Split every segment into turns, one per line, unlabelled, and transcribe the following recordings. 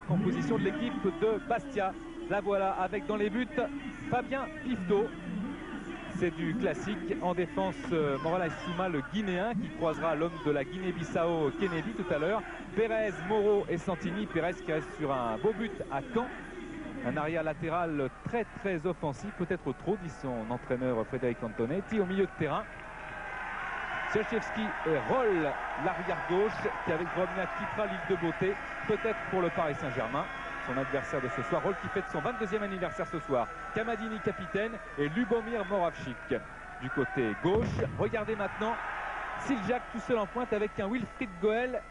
Composition de l'équipe de Bastia. La voilà avec dans les buts Fabien Pifto. C'est du classique. En défense, Morales Souma, le Guinéen, qui croisera l'homme de la Guinée-Bissau, Kennedy, tout à l'heure. Pérez, Moreau et Santini. Pérez qui reste sur un beau but à Caen. Un arrière latéral très offensif, peut-être trop, dit son entraîneur Frédéric Antonetti. Au milieu de terrain, Sielczewski et Roll, l'arrière gauche, qui avec Drobniak quittera l'île de Beauté, peut-être pour le Paris Saint-Germain. Son adversaire de ce soir, Roll qui fête son 22e anniversaire ce soir. Kamadini capitaine et Lubomir Moravchik du côté gauche. Regardez maintenant Siljak tout seul en pointe avec un Wilfried Goel.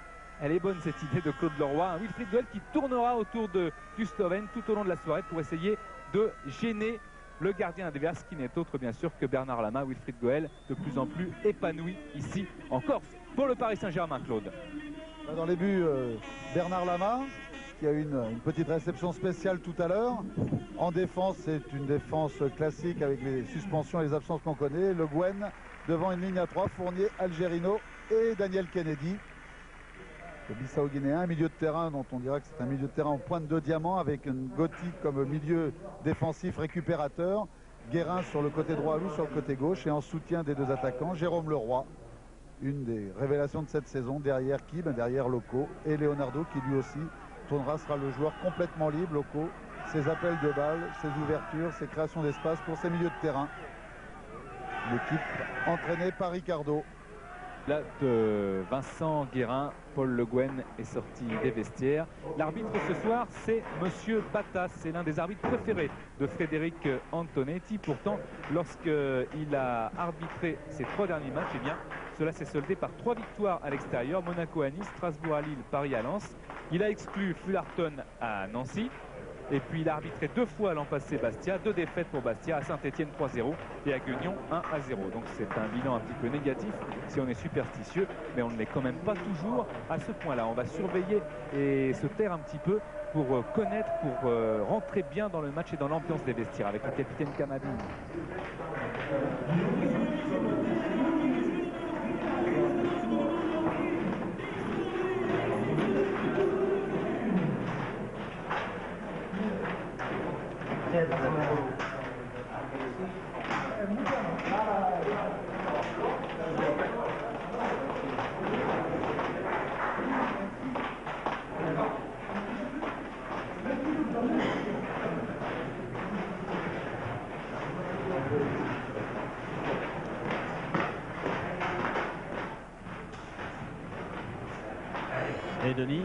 Elle est bonne cette idée de Claude Leroy. Un Wilfried Goel qui tournera autour du Slovène tout au long de la soirée pour essayer de gêner le gardien adverse, qui n'est autre bien sûr que Bernard Lama. Wilfried Goel de plus en plus épanoui ici en Corse pour le Paris Saint-Germain, Claude.
Dans les buts, Bernard Lama qui a eu une petite réception spéciale tout à l'heure. En défense, c'est une défense classique avec les suspensions et les absences qu'on connaît. Le Gwen devant une ligne à 3, Fournier, Algerino et Daniel Kennedy. Le Bissau-Guinéen, milieu de terrain dont on dirait que c'est un milieu de terrain en pointe de diamant avec une Gotti comme milieu défensif récupérateur. Guérin sur le côté droit, lui sur le côté gauche, et en soutien des deux attaquants, Jérôme Leroy. Une des révélations de cette saison, derrière qui? Derrière Loco et Leonardo qui lui aussi tournera, sera le joueur complètement libre. Loco, ses appels de balles, ses ouvertures, ses créations d'espace pour ses milieux de terrain. L'équipe entraînée par Ricardo.
Là de Vincent Guérin, Paul Le Guen est sorti des vestiaires. L'arbitre ce soir, c'est Monsieur Battas. C'est l'un des arbitres préférés de Frédéric Antonetti. Pourtant, lorsqu'il a arbitré ses 3 derniers matchs, eh bien, cela s'est soldé par 3 victoires à l'extérieur. Monaco à Nice, Strasbourg à Lille, Paris à Lens. Il a exclu Fullerton à Nancy. Et puis il a arbitré 2 fois l'an passé Bastia, 2 défaites pour Bastia, à Saint-Etienne 3-0 et à Guignon 1-0. Donc c'est un bilan un petit peu négatif si on est superstitieux, mais on ne l'est quand même pas toujours à ce point-là. On va surveiller et se taire un petit peu pour connaître, pour rentrer bien dans le match et dans l'ambiance des vestiaires avec le capitaine Kamadini.
Et Denis?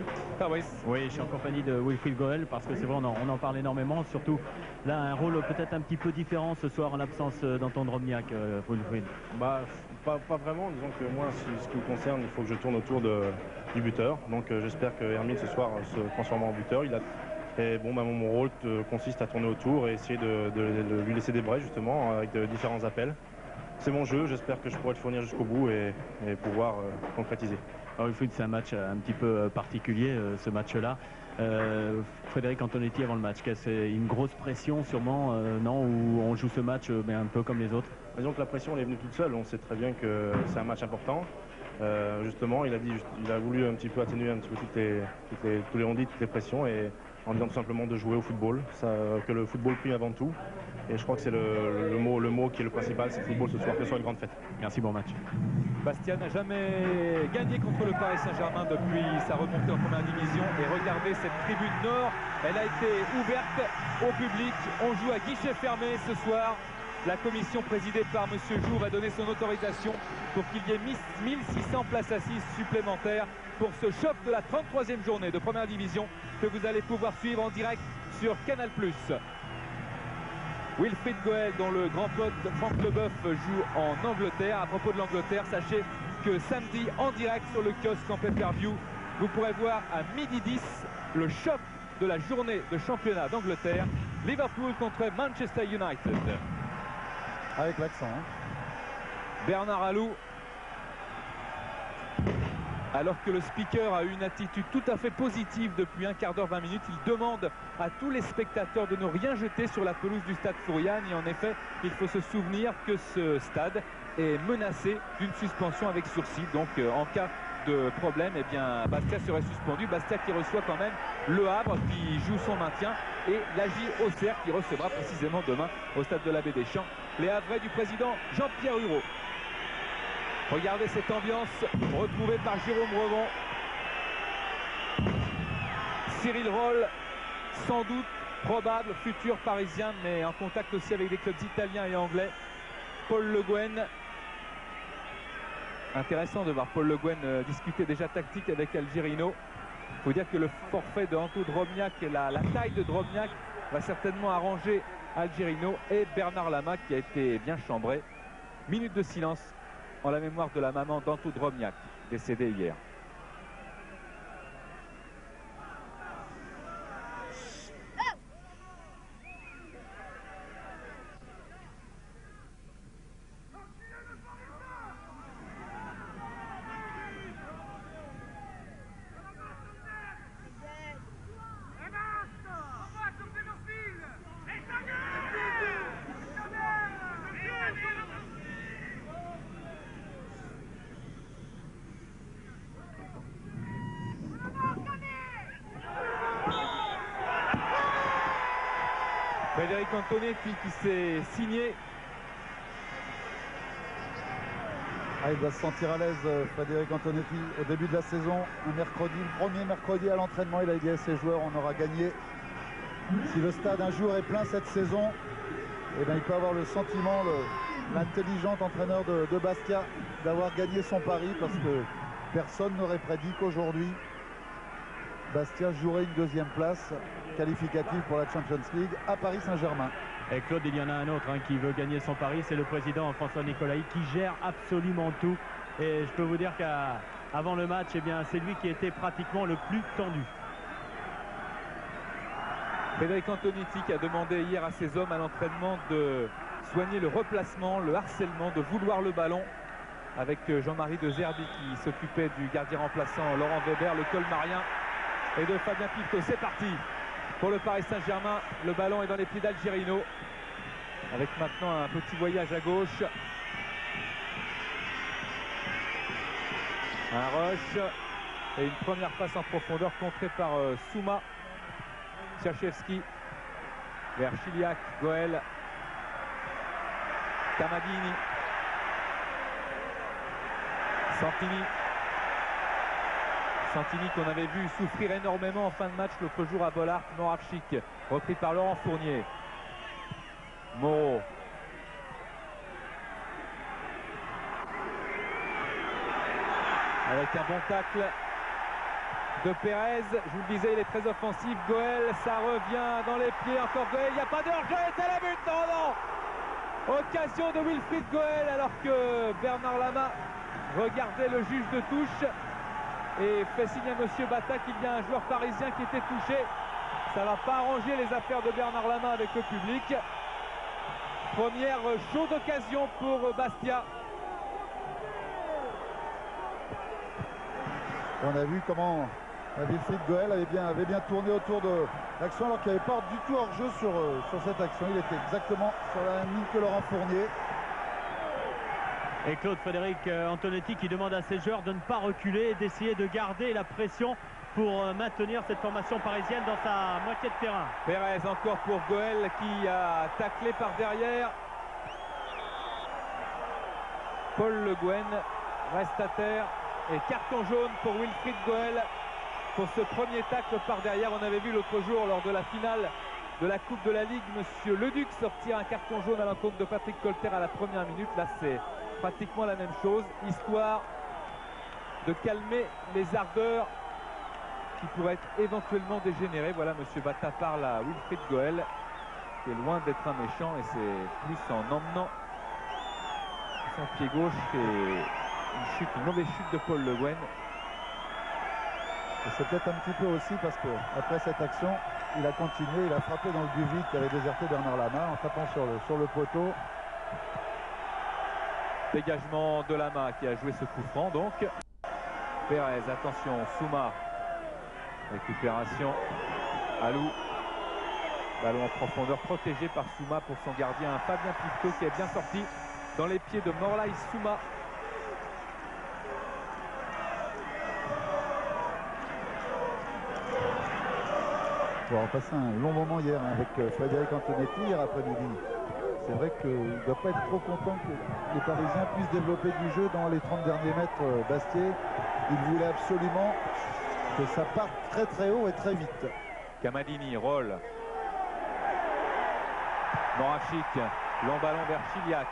Oui,
je suis en compagnie de Wilfried Goel parce que c'est vrai, on en parle énormément, surtout là un rôle peut-être un petit peu différent ce soir en l'absence d'Anton Drobniak, Wilfried.
Pas vraiment, disons que moi, ce qui me concerne, il faut que je tourne autour du buteur. Donc j'espère que Hermine ce soir se transformera en buteur. Mon rôle consiste à tourner autour et essayer de lui laisser des brèches justement avec de différents appels. C'est mon jeu, j'espère que je pourrai le fournir jusqu'au bout et pouvoir concrétiser.
Wilfried, c'est un match un petit peu particulier, ce match-là. Frédéric Antonetti avant le match, c'est une grosse pression sûrement, non, où on joue ce match mais un peu comme les autres?
Disons que la pression elle est venue toute seule, on sait très bien que c'est un match important. Justement, il a voulu un petit peu atténuer un petit peu tous les on-dit, toutes les pressions, et en disant tout simplement de jouer au football, que le football prime avant tout. Et je crois que c'est le mot qui est le principal, c'est le football ce soir, que ce soit une grande fête.
Merci, bon match.
Bastia n'a jamais gagné contre le Paris Saint-Germain depuis sa remontée en première division. Et regardez cette tribune nord, elle a été ouverte au public. On joue à guichet fermé ce soir. La commission présidée par M. Jour a donné son autorisation pour qu'il y ait 1600 places assises supplémentaires pour ce choc de la 33e journée de première division que vous allez pouvoir suivre en direct sur Canal+. Wilfried Goel, dont le grand pote Franck Leboeuf joue en Angleterre. À propos de l'Angleterre, sachez que samedi, en direct sur le kiosque en pay-per-view, vous pourrez voir à 12h10 le choc de la journée de championnat d'Angleterre. Liverpool contre Manchester United.
Avec l'accent.
Bernard Alou. Alors que le speaker a eu une attitude tout à fait positive depuis un quart d'heure, 20 minutes, il demande à tous les spectateurs de ne rien jeter sur la pelouse du stade Fouriane. Et en effet, il faut se souvenir que ce stade est menacé d'une suspension avec sursis. Donc en cas de problème, eh bien Bastia serait suspendu. Bastia qui reçoit quand même Le Havre, qui joue son maintien, et l'AJ Auxerre qui recevra précisément demain au stade de l'Abbé Deschamps les Havrais du président Jean-Pierre Hureau. Regardez cette ambiance retrouvée par Jérôme Revon. Cyril Roll, sans doute probable futur parisien, mais en contact aussi avec des clubs italiens et anglais. Paul Le Guen. Intéressant de voir Paul Le Guen discuter déjà tactique avec Algerino. Il faut dire que le forfait de Anto Drobniak et la taille de Drobniak va certainement arranger Algerino et Bernard Lama qui a été bien chambré. Minute de silence en la mémoire de la maman d'Anto Drobniak, décédé hier. Frédéric Antonetti qui s'est signé.
Il va se sentir à l'aise, Frédéric Antonetti, au début de la saison. Un mercredi, le premier mercredi à l'entraînement, il a dit à ses joueurs, on aura gagné. Si le stade un jour est plein cette saison, eh bien, il peut avoir le sentiment, l'intelligent entraîneur de Bastia, d'avoir gagné son pari, parce que personne n'aurait prédit qu'aujourd'hui Bastia jouerait une deuxième place qualificative pour la Champions League à Paris Saint-Germain.
Et Claude, il y en a un autre qui veut gagner son pari, c'est le président François Nicolaï qui gère absolument tout. Et je peux vous dire qu'avant le match, eh bien, c'est lui qui était pratiquement le plus tendu.
Frédéric Antonetti qui a demandé hier à ses hommes à l'entraînement de soigner le replacement, le harcèlement, de vouloir le ballon, avec Jean-Marie de Zerbi qui s'occupait du gardien remplaçant Laurent Weber, le colmarien, et de Fabien Pifto. C'est parti pour le Paris Saint-Germain. Le ballon est dans les pieds d'Algerino, avec maintenant un petit voyage à gauche. Un rush et une première passe en profondeur contrée par Souma. Tchachevski vers Chiliac, Goël, Camadini, Santini qu'on avait vu souffrir énormément en fin de match l'autre jour à Bollard. Moravchik repris par Laurent Fournier. Moreau. Avec un bon tacle de Pérez, je vous le disais, il est très offensif. Goël, ça revient dans les pieds, encore Goël, il n'y a pas de hors-jeu, c'est la but, non. Occasion de Wilfried Goël, alors que Bernard Lama regardait le juge de touche et fait signe à monsieur Bata qu'il y a un joueur parisien qui était touché. Ça ne va pas arranger les affaires de Bernard Lama avec le public. Première chaude occasion pour Bastia.
On a vu comment Wilfried Goël avait bien tourné autour de l'action, alors qu'il n'y avait pas du tout hors-jeu sur cette action. Il était exactement sur la même ligne que Laurent Fournier.
Et Claude, Frédéric Antonetti qui demande à ses joueurs de ne pas reculer et d'essayer de garder la pression pour maintenir cette formation parisienne dans sa moitié de terrain.
Pérez encore pour Goël qui a taclé par derrière. Paul Le Guen reste à terre et carton jaune pour Wilfried Goël pour ce premier tacle par derrière. On avait vu l'autre jour lors de la finale de la Coupe de la Ligue monsieur Leduc sortir un carton jaune à l'encontre de Patrick Colter à la première minute. Là c'est pratiquement la même chose, histoire de calmer les ardeurs qui pourraient être éventuellement dégénérées. Voilà, monsieur Bata parle à Wilfried Goël qui est loin d'être un méchant, et c'est plus en emmenant son pied gauche et une mauvaise chute de Paul Le Guen.
Et c'est peut-être un petit peu aussi parce que après cette action, il a continué, il a frappé dans le but vide qui avait déserté Bernard Lama en tapant sur le poteau.
Dégagement de Lama qui a joué ce coup franc donc. Pérez, attention, Souma. Récupération. Alou. Ballon en profondeur protégé par Souma pour son gardien Fabien Pifto qui est bien sorti dans les pieds de Morlaï Souma.
On a passé un long moment hier avec Frédéric Antonetti hier après-midi. C'est vrai qu'il ne doit pas être trop content que les Parisiens puissent développer du jeu dans les 30 derniers mètres. Bastier, il voulait absolument que ça parte très très haut et très vite.
Camadini, Roll. Moravchik, long ballon vers Chiliac.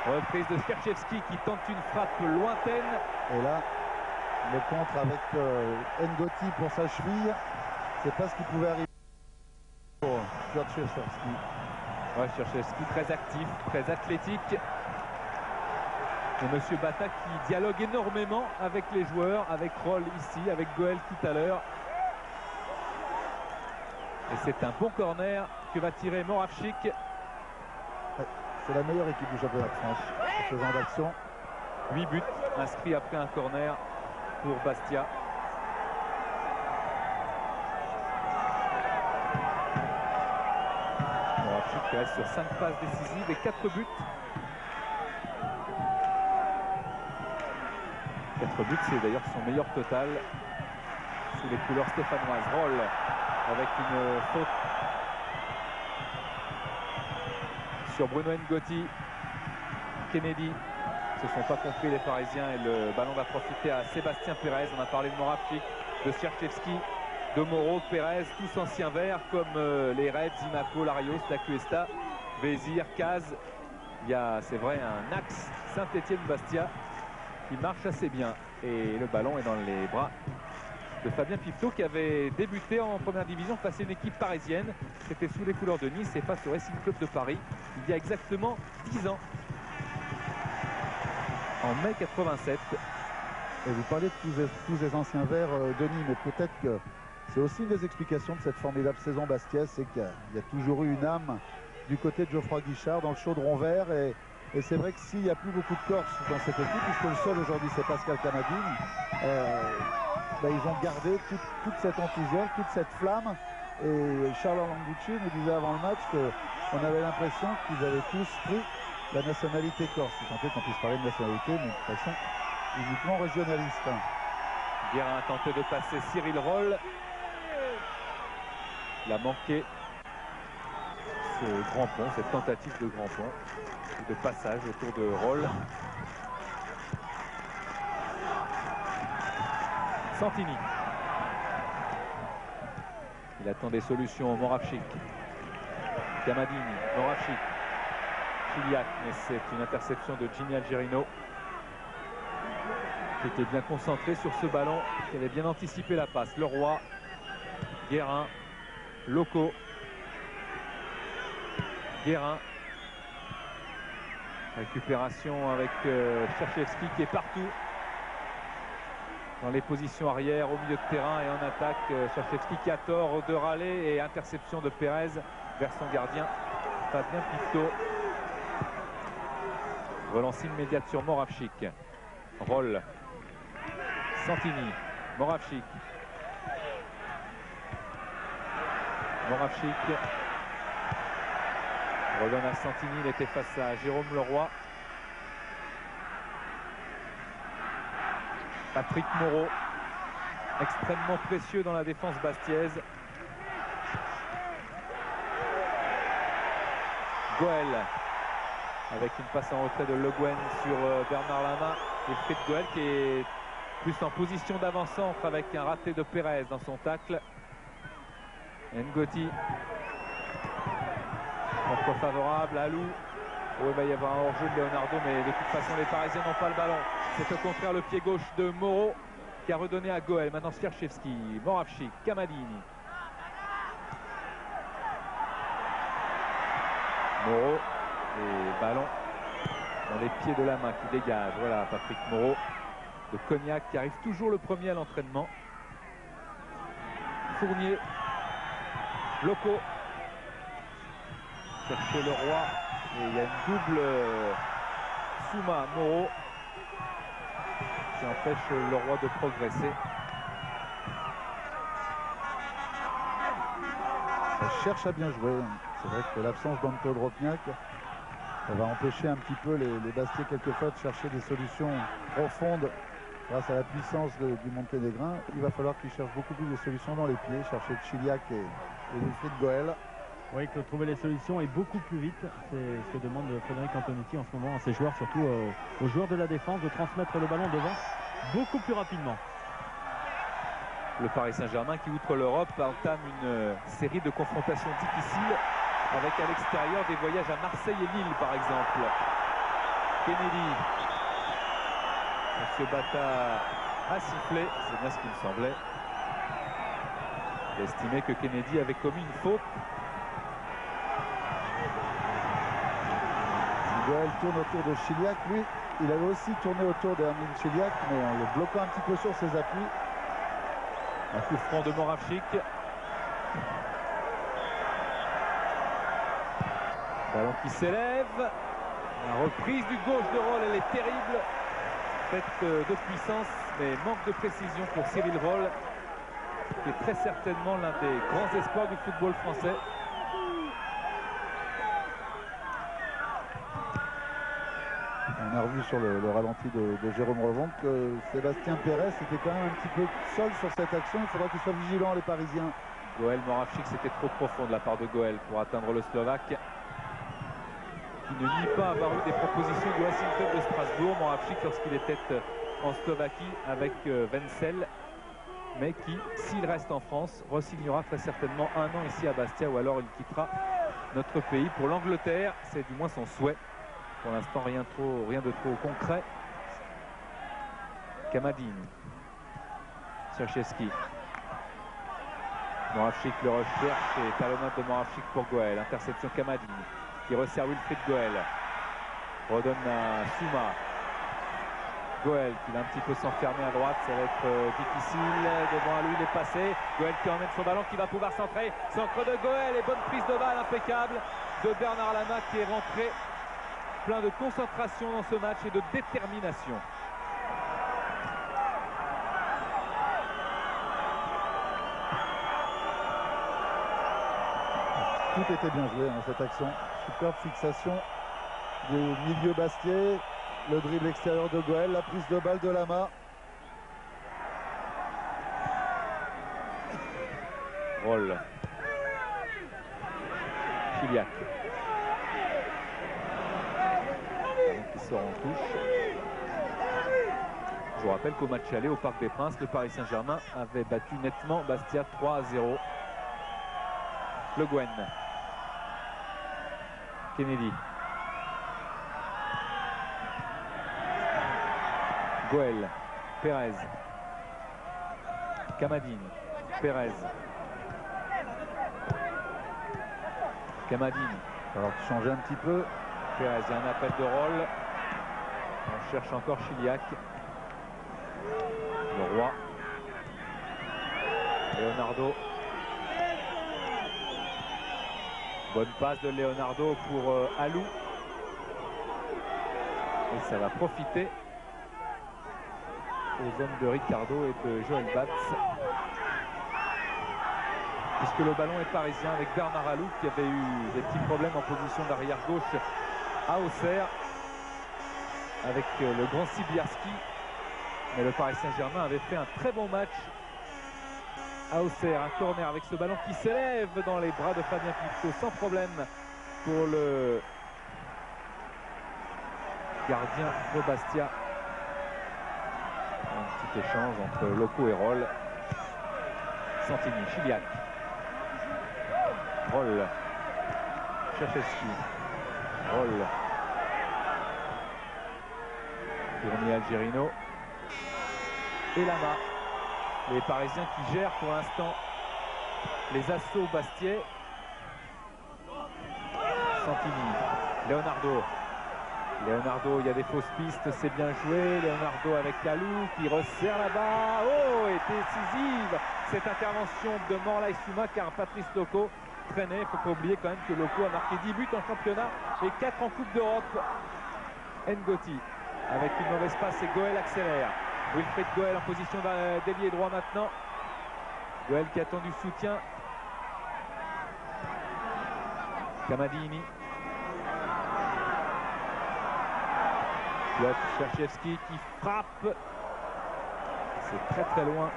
Reprise de Skarchevski qui tente une frappe lointaine.
Et là, le contre avec Ngoti pour sa cheville. C'est pas ce qui pouvait arriver pour Skarchevski.
Ouais, Skarchevski très actif, très athlétique. Et Monsieur Bata qui dialogue énormément avec les joueurs, avec Roll ici, avec Goel tout à l'heure. Et c'est un bon corner que va tirer Moravchik.
Ouais, c'est la meilleure équipe du championnat de France pour ce genre d'action.
8 buts inscrits après un corner pour Bastia. Moravchik qui reste sur 5 passes décisives et 4 buts. 4 buts, c'est d'ailleurs son meilleur total sous les couleurs stéphanoises. Roll avec une faute sur Bruno Ngoti. Kennedy se sont pas compris les Parisiens et le ballon va profiter à Sébastien Pérez. On a parlé de Moravchik, de Skarchevski, de Moreau, Pérez, tous anciens verts comme les Reds, Zimako, Larios, Dacuesta, Vézir, Caz. Il y a, c'est vrai, un axe Saint-Étienne-Bastia qui marche assez bien et le ballon est dans les bras de Fabien Pifto qui avait débuté en première division face à une équipe parisienne. C'était sous les couleurs de Nice et face au Racing Club de Paris il y a exactement 10 ans, en mai 87.
Et vous parlez de tous les anciens verts, Denis, mais peut-être que c'est aussi une des explications de cette formidable saison bastiaise, c'est qu'il y a toujours eu une âme du côté de Geoffroy Guichard dans le chaudron vert. Et c'est vrai que s'il n'y a plus beaucoup de Corses dans cette équipe, puisque le seul aujourd'hui c'est Pascal Camadini, ils ont gardé toute cet enthousiasme, toute cette flamme. Et Charles Langucci nous disait avant le match qu'on avait l'impression qu'ils avaient tous pris la nationalité corse. C'est tenté qu'on puisse parler de nationalité, mais de façon uniquement régionaliste.
Guérin a tenté de passer Cyril Roll. Il a manqué ce grand pont, cette tentative de grand pont, de passage autour de Roll. Santini. Il attend des solutions. Moravchik. Camadini. Moravchik. Chiliac. Mais c'est une interception de Gini Algerino qui était bien concentré sur ce ballon, qui avait bien anticipé la passe. Leroy. Guérin. Loco. Guérin. Récupération avec Skarchevski qui est partout dans les positions arrière, au milieu de terrain et en attaque. Skarchevski qui a tort de râler et interception de Pérez vers son gardien Fabien Pifto. Relance immédiate sur Moravchik. Roll. Santini. Moravchik. Moravchik. Redonne à Santini, il était face à Jérôme Leroy. Patrick Moreau, extrêmement précieux dans la défense bastiaise. Goel, avec une passe en retrait de Le Guen sur Bernard Lama. Et Fritz Goel qui est plus en position d'avant-centre avec un raté de Pérez dans son tacle. Ngoti. Contre favorable, Alou. Oh, il va y avoir un hors-jeu de Leonardo, mais de toute façon les Parisiens n'ont pas le ballon. C'est au contraire le pied gauche de Moreau qui a redonné à Goel. Maintenant Skarchevski, Moravchik, Camadini. Moreau et ballon dans les pieds de la main qui dégage. Voilà Patrick Moreau de Cognac qui arrive toujours le premier à l'entraînement. Fournier, Loco. Chercher le roi et il y a une double Souma Moreau qui empêche le roi de progresser.
Ça cherche à bien jouer. C'est vrai que l'absence d'Anto Dropniak va empêcher un petit peu les Bastiais quelquefois de chercher des solutions profondes grâce à la puissance du Monténégrin, il va falloir qu'il cherche beaucoup plus de solutions dans les pieds, chercher Chiliac et Wilfried Goel.
Oui, que trouver les solutions et beaucoup plus vite. C'est ce que demande Frédéric Antonetti en ce moment à ses joueurs, surtout aux joueurs de la défense, de transmettre le ballon devant beaucoup plus rapidement.
Le Paris Saint-Germain qui, outre l'Europe, entame une série de confrontations difficiles avec à l'extérieur des voyages à Marseille et Lille par exemple. Kennedy. Monsieur Bata a sifflé, c'est bien ce qu'il me semblait. Il estimait que Kennedy avait commis une faute.
Goel tourne autour de Chiliac, lui, il avait aussi tourné autour d'Hermine Chiliac, mais en le bloquant un petit peu sur ses appuis.
Un coup franc de Moravchik. Ballon qui s'élève. La reprise du gauche de Roll, elle est terrible. Faite de puissance, mais manque de précision pour Cyril Roll, qui est très certainement l'un des grands espoirs du football français.
On a revu sur le ralenti de Jérôme Revon que Sébastien Pérez était quand même un petit peu seul sur cette action. Il faudra qu'il soit vigilant, les Parisiens.
Goel, Moravchik, c'était trop profond de la part de Goel pour atteindre le Slovaque, qui ne nie pas avoir eu des propositions du Racing Club de Strasbourg. Moravchik, lorsqu'il était en Slovaquie avec Wenzel, mais qui, s'il reste en France, re-signera très certainement un an ici à Bastia, ou alors il quittera notre pays pour l'Angleterre. C'est du moins son souhait. Pour l'instant, rien de trop concret. Kamadine. Serchevski. Moravchik le recherche et talonnade de Moravchik pour Goel. Interception Kamadine qui resserre Wilfried Goel. Redonne à Souma. Goel qui va un petit peu s'enfermer à droite, ça va être difficile. Devant à lui, il est passé. Goel qui emmène son ballon, qui va pouvoir centrer. Centre de Goel et bonne prise de balle impeccable de Bernard Lama qui est rentré plein de concentration dans ce match et de détermination.
Tout était bien joué dans cette action. Superbe fixation du milieu Bastier. Le dribble extérieur de Goel, la prise de balle de Lama.
Roll. Chiliac. Qui sort en touche. Je vous rappelle qu'au match aller au Parc des Princes, le Paris Saint-Germain avait battu nettement Bastia 3-0. Le Guen. Kennedy. Goel. Pérez. Kamadine. Pérez. Kamadine.
Alors changer un petit peu.
Pérez, il y a un appel de Roll. On cherche encore Chiliac. Le Roi. Leonardo. Bonne passe de Leonardo pour Alou. Et ça va profiter aux hommes de Ricardo et de Joël Batz. Puisque le ballon est parisien avec Bernard Alou qui avait eu des petits problèmes en position d'arrière gauche à Auxerre avec le grand Sibiarski. Mais le Paris Saint-Germain avait fait un très bon match à Auxerre. Un corner avec ce ballon qui s'élève dans les bras de Fabien Pifto sans problème pour le gardien de Bastia. Un petit échange entre Loco et Roll. Santini, Chiliac. Roll. Serchevski. Roll. Tourné Algerino. Et Lama. Les Parisiens qui gèrent pour l'instant les assauts bastiais. Santini. Leonardo. Leonardo, il y a des fausses pistes, c'est bien joué. Leonardo avec Alou qui resserre là-bas. Oh, et décisive cette intervention de Morlaï Souma car Patrice Loco traînait. Il ne faut pas oublier quand même que Loco a marqué 10 buts en championnat et 4 en Coupe d'Europe. Ngoti avec une mauvaise passe et Goel accélère. Wilfried Goel en position d'ailier droit maintenant. Goel qui attend du soutien. Kamadini. Serchevski qui frappe C'est très très loin.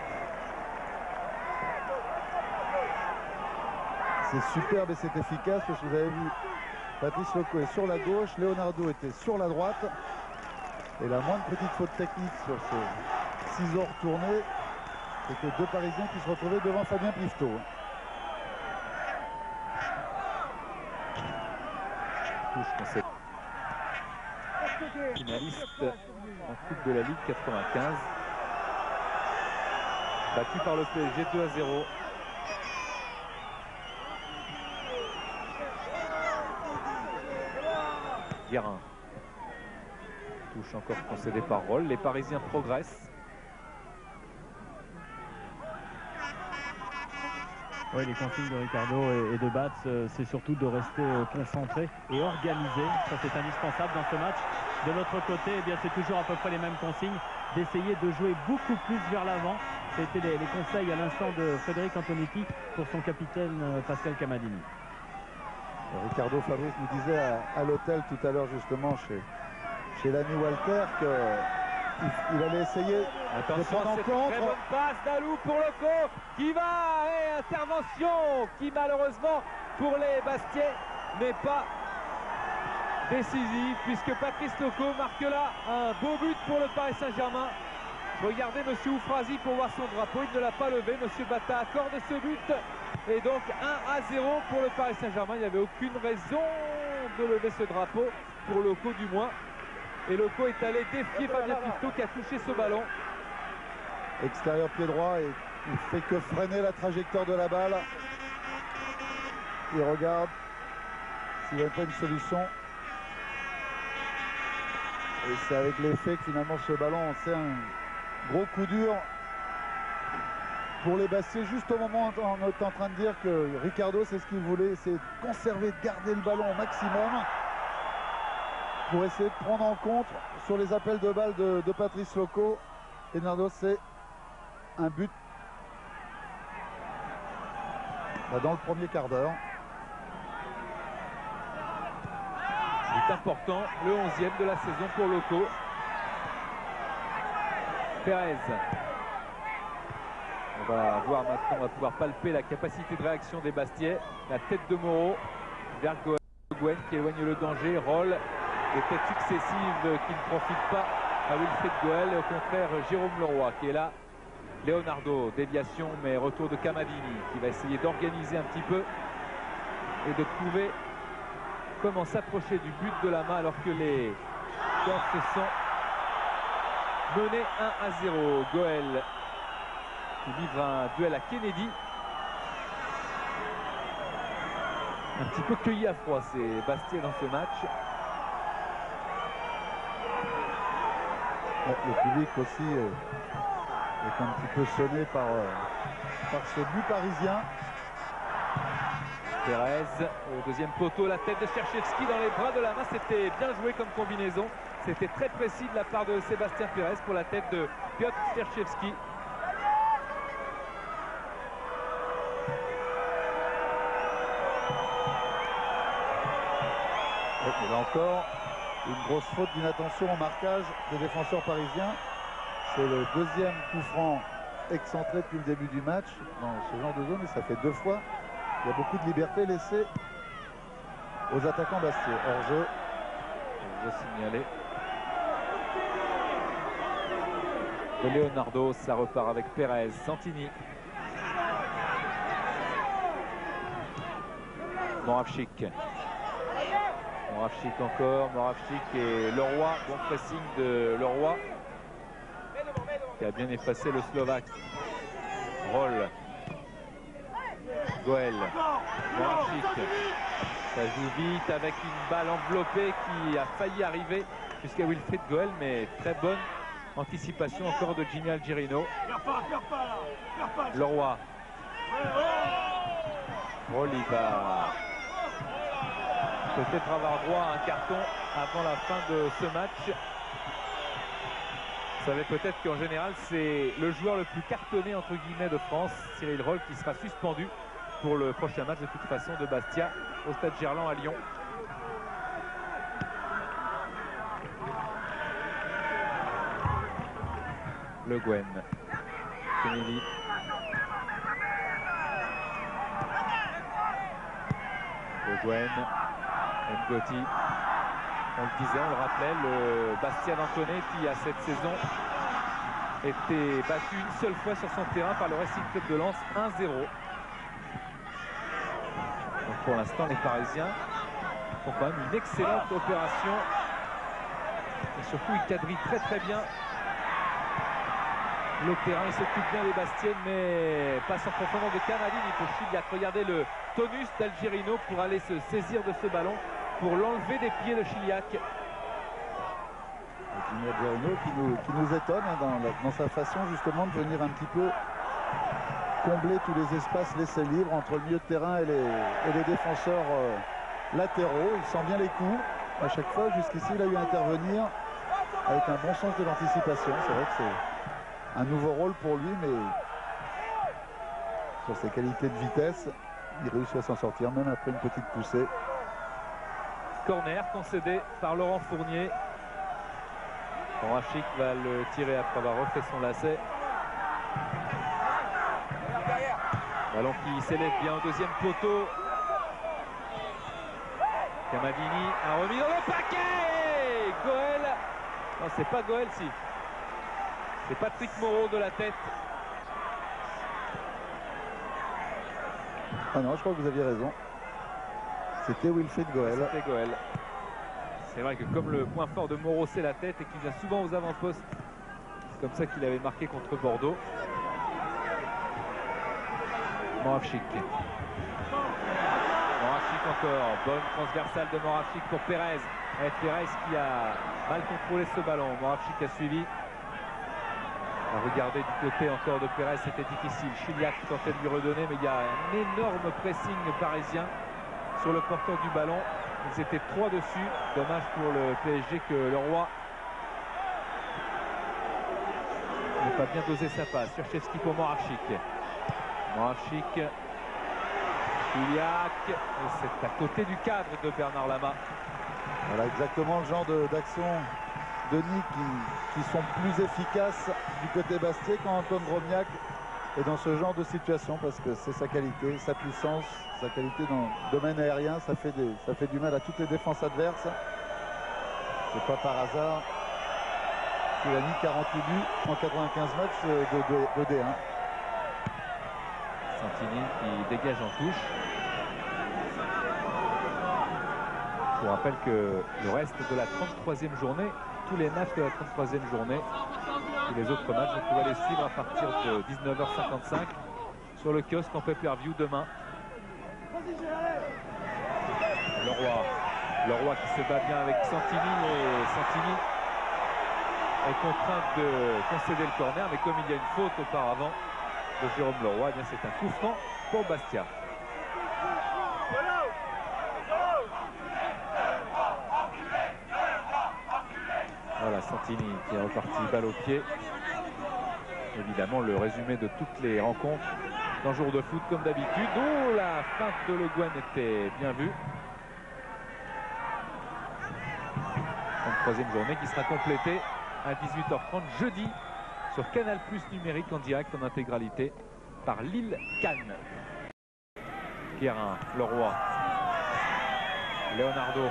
C'est superbe et c'est efficace parce que vous avez vu, Patrice Loco est sur la gauche, Leonardo était sur la droite. Et la moindre petite faute technique sur ces ciseaux retournés, c'était deux Parisiens qui se retrouvaient devant Fabien Pifto.
Finaliste en Coupe de la Ligue 95. Battu par le PSG 2-0. Guérin. Touche encore concédée par Roll. Les Parisiens progressent.
Oui, les consignes de Ricardo et de Batz, c'est surtout de rester concentré et organisé. Ça, c'est indispensable dans ce match. De notre côté, eh bien, c'est toujours à peu près les mêmes consignes, d'essayer de jouer beaucoup plus vers l'avant. C'était les conseils à l'instant de Frédéric Antonetti pour son capitaine Pascal Camadini.
Ricardo Fabrice nous disait à l'hôtel tout à l'heure justement chez l'ami Walter qu'il allait essayer de prendre en compte.
Très bonne passe d'Alou pour Loco qui va et intervention qui malheureusement pour les Bastiais n'est pas décisive puisque Patrice Loco marque là un beau but pour le Paris Saint-Germain. Regardez monsieur Oufrazi pour voir son drapeau, il ne l'a pas levé. Monsieur Bata accorde ce but et donc 1-0 pour le Paris Saint-Germain. Il n'y avait aucune raison de lever ce drapeau pour Loco du moins. Et Loco est allé défier Fabien Pifto qui a touché ce ballon.
Extérieur pied droit et il fait que freiner la trajectoire de la balle. Il regarde s'il n'y a pas une solution. Et c'est avec l'effet que finalement ce ballon, c'est un gros coup dur pour les Bastiais. Juste au moment où on est en train de dire que Ricardo, c'est ce qu'il voulait, c'est conserver, garder le ballon au maximum pour essayer de prendre en compte sur les appels de balles de Patrice Loco. Leonardo, c'est un but dans le premier quart d'heure.
But important, le 11e de la saison pour Loco. Pérez. On va voir maintenant, on va pouvoir palper la capacité de réaction des Bastiais. La tête de Moreau vers Gwen qui éloigne le danger. Roll. Des têtes successives qui ne profitent pas à Wilfried Goel. Et au contraire, Jérôme Leroy qui est là. Leonardo, déviation, mais retour de Camadini qui va essayer d'organiser un petit peu et de trouver comment s'approcher du but de la main alors que les Corses se sont menés 1-0. Goel qui livre un duel à Kennedy. Un petit peu cueilli à froid ces Bastiais dans ce match.
Le public aussi est un petit peu sonné par ce but parisien.
Pérez au deuxième poteau, la tête de Cherchevski dans les bras de la main. C'était bien joué comme combinaison. C'était très précis de la part de Sébastien Pérez pour la tête de Piotr Cherchevski.
Et là encore, une grosse faute d'inattention au marquage des défenseurs parisiens. C'est le deuxième coup franc excentré depuis le début du match dans ce genre de zone et ça fait 2 fois. Il y a beaucoup de liberté laissée aux attaquants bastiais. Hors-jeu.
Je vais signaler. De Leonardo, ça repart avec Pérez, Santini. Moravchik. Moravchik encore, Moravchik et Leroy. Bon pressing de Leroy qui a bien effacé le Slovaque. Roll. Goel. Moravchik. Ça joue vite avec une balle enveloppée qui a failli arriver jusqu'à Wilfried Goel, mais très bonne anticipation encore de Jimmy Algerino. Leroy. Roll, il va peut-être avoir droit à un carton avant la fin de ce match. Vous savez peut-être qu'en général c'est le joueur le plus cartonné entre guillemets de France, Cyril Roll, qui sera suspendu pour le prochain match de toute façon de Bastia au stade Gerland à Lyon. Le Gwen. Kennedy. Le Gwen. Ngoti. On le disait, on le rappelait, le Bastia d'Antonetti à cette saison était battu une seule fois sur son terrain par le Racing Club de Lens, 1-0. Donc pour l'instant, les Parisiens font quand même une excellente opération. Et surtout, ils quadrillent très très bien le terrain. Ils s'occupent bien des Bastiennes, mais passe en profondeur de Cavallini pour Chiliac. Regardez le tonus d'Algerino pour aller se saisir de ce ballon, pour l'enlever des pieds de Chiliac.
Algerino qui nous étonne dans sa façon justement de venir un petit peu combler tous les espaces laissés libres entre le milieu de terrain et les défenseurs latéraux. Il sent bien les coups à chaque fois. Jusqu'ici, il a eu à intervenir avec un bon sens de l'anticipation. C'est vrai que c'est un nouveau rôle pour lui, mais sur ses qualités de vitesse, il réussit à s'en sortir même après une petite poussée.
Corner concédé par Laurent Fournier. Moravchik va le tirer après avoir refait son lacet. Ballon qui s'élève bien au deuxième poteau. Camadini a remis dans le paquet. Goël. Non, c'est pas Goël, si. C'est Patrick Moreau de la tête.
Ah non, je crois que vous aviez raison. C'était Wilfried Goël.
C'était Goël. C'est vrai que comme le point fort de Moreau c'est la tête et qu'il vient souvent aux avant-postes, c'est comme ça qu'il avait marqué contre Bordeaux. Moravchik. Moravchik encore, bonne transversale de Moravchik pour Pérez. Et Pérez qui a mal contrôlé ce ballon. Moravchik a suivi. Regardez du côté encore de Pérez, c'était difficile. Chiliac tentait de lui redonner, mais il y a un énorme pressing parisien sur le porteur du ballon. Ils étaient 3 dessus. Dommage pour le PSG que Leroy n'ait pas bien dosé sa passe. Cherchevski pour Moravchik. Moravchik. Chiliac. Et c'est à côté du cadre de Bernard Lama.
Voilà exactement le genre d'action, Denis, qui sont plus efficaces du côté Bastia quand Antoine Drobniak est dans ce genre de situation, parce que c'est sa qualité, sa puissance, sa qualité dans le domaine aérien. Ça fait du mal à toutes les défenses adverses. C'est pas par hasard qu'il a mis 48 buts en 95 matchs de D1.
Santini qui dégage en touche. Je vous rappelle que le reste de la 33e journée, tous les matchs de la 33e journée et les autres matchs, vous pouvez les suivre à partir de 19h55 sur le kiosque en pay-per-view demain. Leroy qui se bat bien avec Santini, et Santini est contraint de concéder le corner, mais comme il y a une faute auparavant de Jérôme Leroy, eh bien c'est un coup franc pour Bastia. Voilà, Santini qui est reparti balle au pied. Évidemment, le résumé de toutes les rencontres d'un jour de foot comme d'habitude. Oh, la feinte de Le Guen était bien vue. 33e journée qui sera complétée à 18h30 jeudi sur Canal+ numérique en direct en intégralité par Lille-Cannes. Guérin, Leroy, Leonardo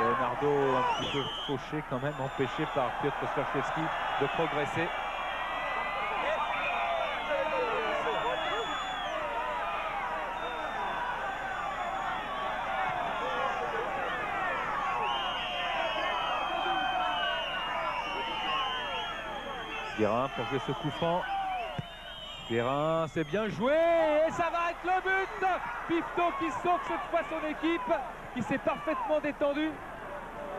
un petit peu fauché quand même, empêché par Piotr Cherchevski de progresser. Guérin pour jouer ce coup franc. Guérin, c'est bien joué et ça va être le but. Pifto qui sauve cette fois son équipe, qui s'est parfaitement détendue.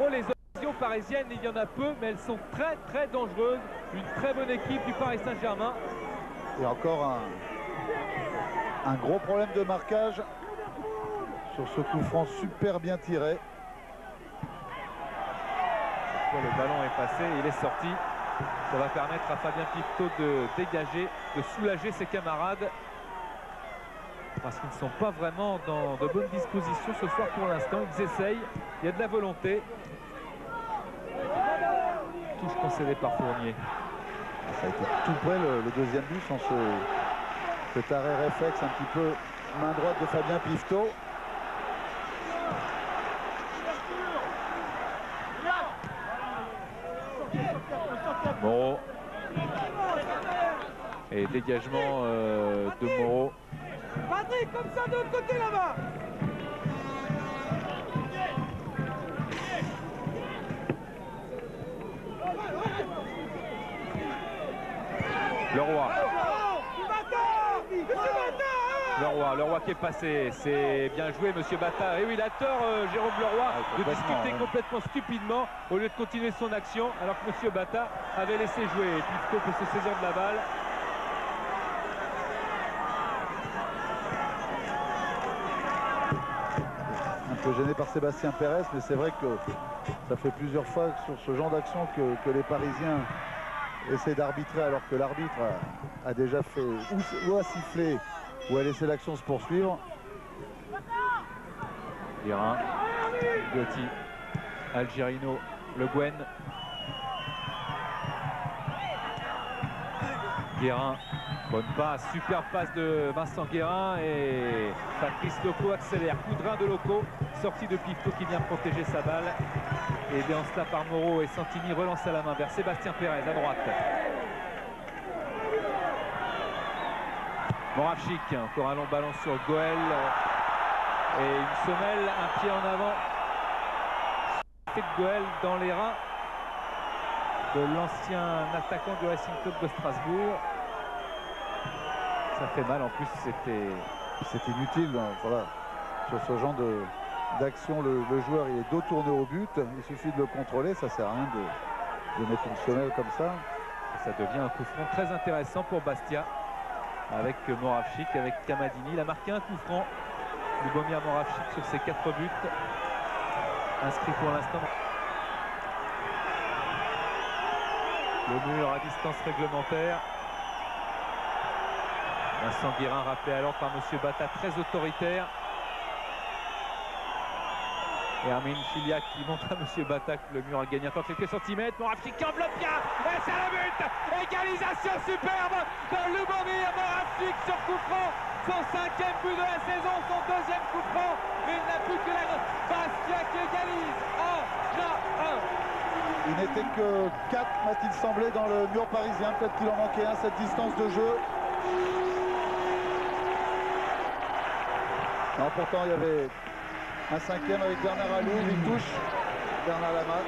Oh, les occasions parisiennes, il y en a peu, mais elles sont très très dangereuses. Une très bonne équipe du Paris Saint-Germain.
Et encore un gros problème de marquage sur ce coup franc super bien tiré.
Le ballon est passé, il est sorti. Ça va permettre à Fabien Pifto de dégager, de soulager ses camarades. Parce qu'ils ne sont pas vraiment dans de bonnes dispositions ce soir pour l'instant. Ils essayent, il y a de la volonté. Touche concédée par Fournier.
Ça a été tout près le deuxième but sans cet arrêt réflexe un petit peu main droite de Fabien Pifto.
Moreau. Et dégagement de Moreau.
Patrick, comme ça de l'autre côté là-bas.
Leroy qui est passé, c'est bien joué monsieur Bata. Et oui, il a tort Jérôme Leroy de discuter complètement stupidement au lieu de continuer son action alors que monsieur Bata avait laissé jouer. Et Pifto peut se saisir de la balle.
Un peu gêné par Sébastien Pérez, mais c'est vrai que ça fait plusieurs fois sur ce genre d'action que les Parisiens essaient d'arbitrer alors que l'arbitre a déjà fait ou a sifflé ou a laissé l'action se poursuivre.
Guérin, Gotti, Algerino, Le Guen. Guérin, bonne passe, super passe de Vincent Guérin et Patrice Loco accélère. Coup de rein de Loco, sortie de Pifto qui vient protéger sa balle. Aidé en cela par Moreau et Santini relance à la main vers Sébastien Pérez à droite. Moravchik, encore un long ballon sur Goel et une semelle, un pied en avant. Fait de Goel dans les reins de l'ancien attaquant du Racing Club de Strasbourg. Ça fait mal, en plus
c'est inutile, hein, voilà. Sur ce genre d'action, le joueur il est dos tourné au but, il suffit de le contrôler, ça sert à rien de mettre une semelle comme ça.
Ça devient un coup franc très intéressant pour Bastia avec Moravchik, avec Kamadini. Il a marqué un coup franc, Lubomir Moravchik, sur ses 4 buts inscrits pour l'instant. Le mur à distance réglementaire. Vincent Guérin rappelé alors par monsieur Bata, très autoritaire. Et Hermine Chiliac qui montre à monsieur Bata que le mur a gagné encore quelques centimètres. Moravchik qui enveloppe bien et c'est le but. Égalisation superbe de Lubomir Moravchik sur coup franc. Son 5e but de la saison, son 2e coup franc. Il n'a plus que la Bastia qui égalise 1-1.
Il n'était que 4, m'a-t-il semblé, dans le mur parisien. Peut-être qu'il en manquait un, cette distance de jeu. Non, pourtant, il y avait un 5e avec Bernard Alou. Il touche Bernard Lama.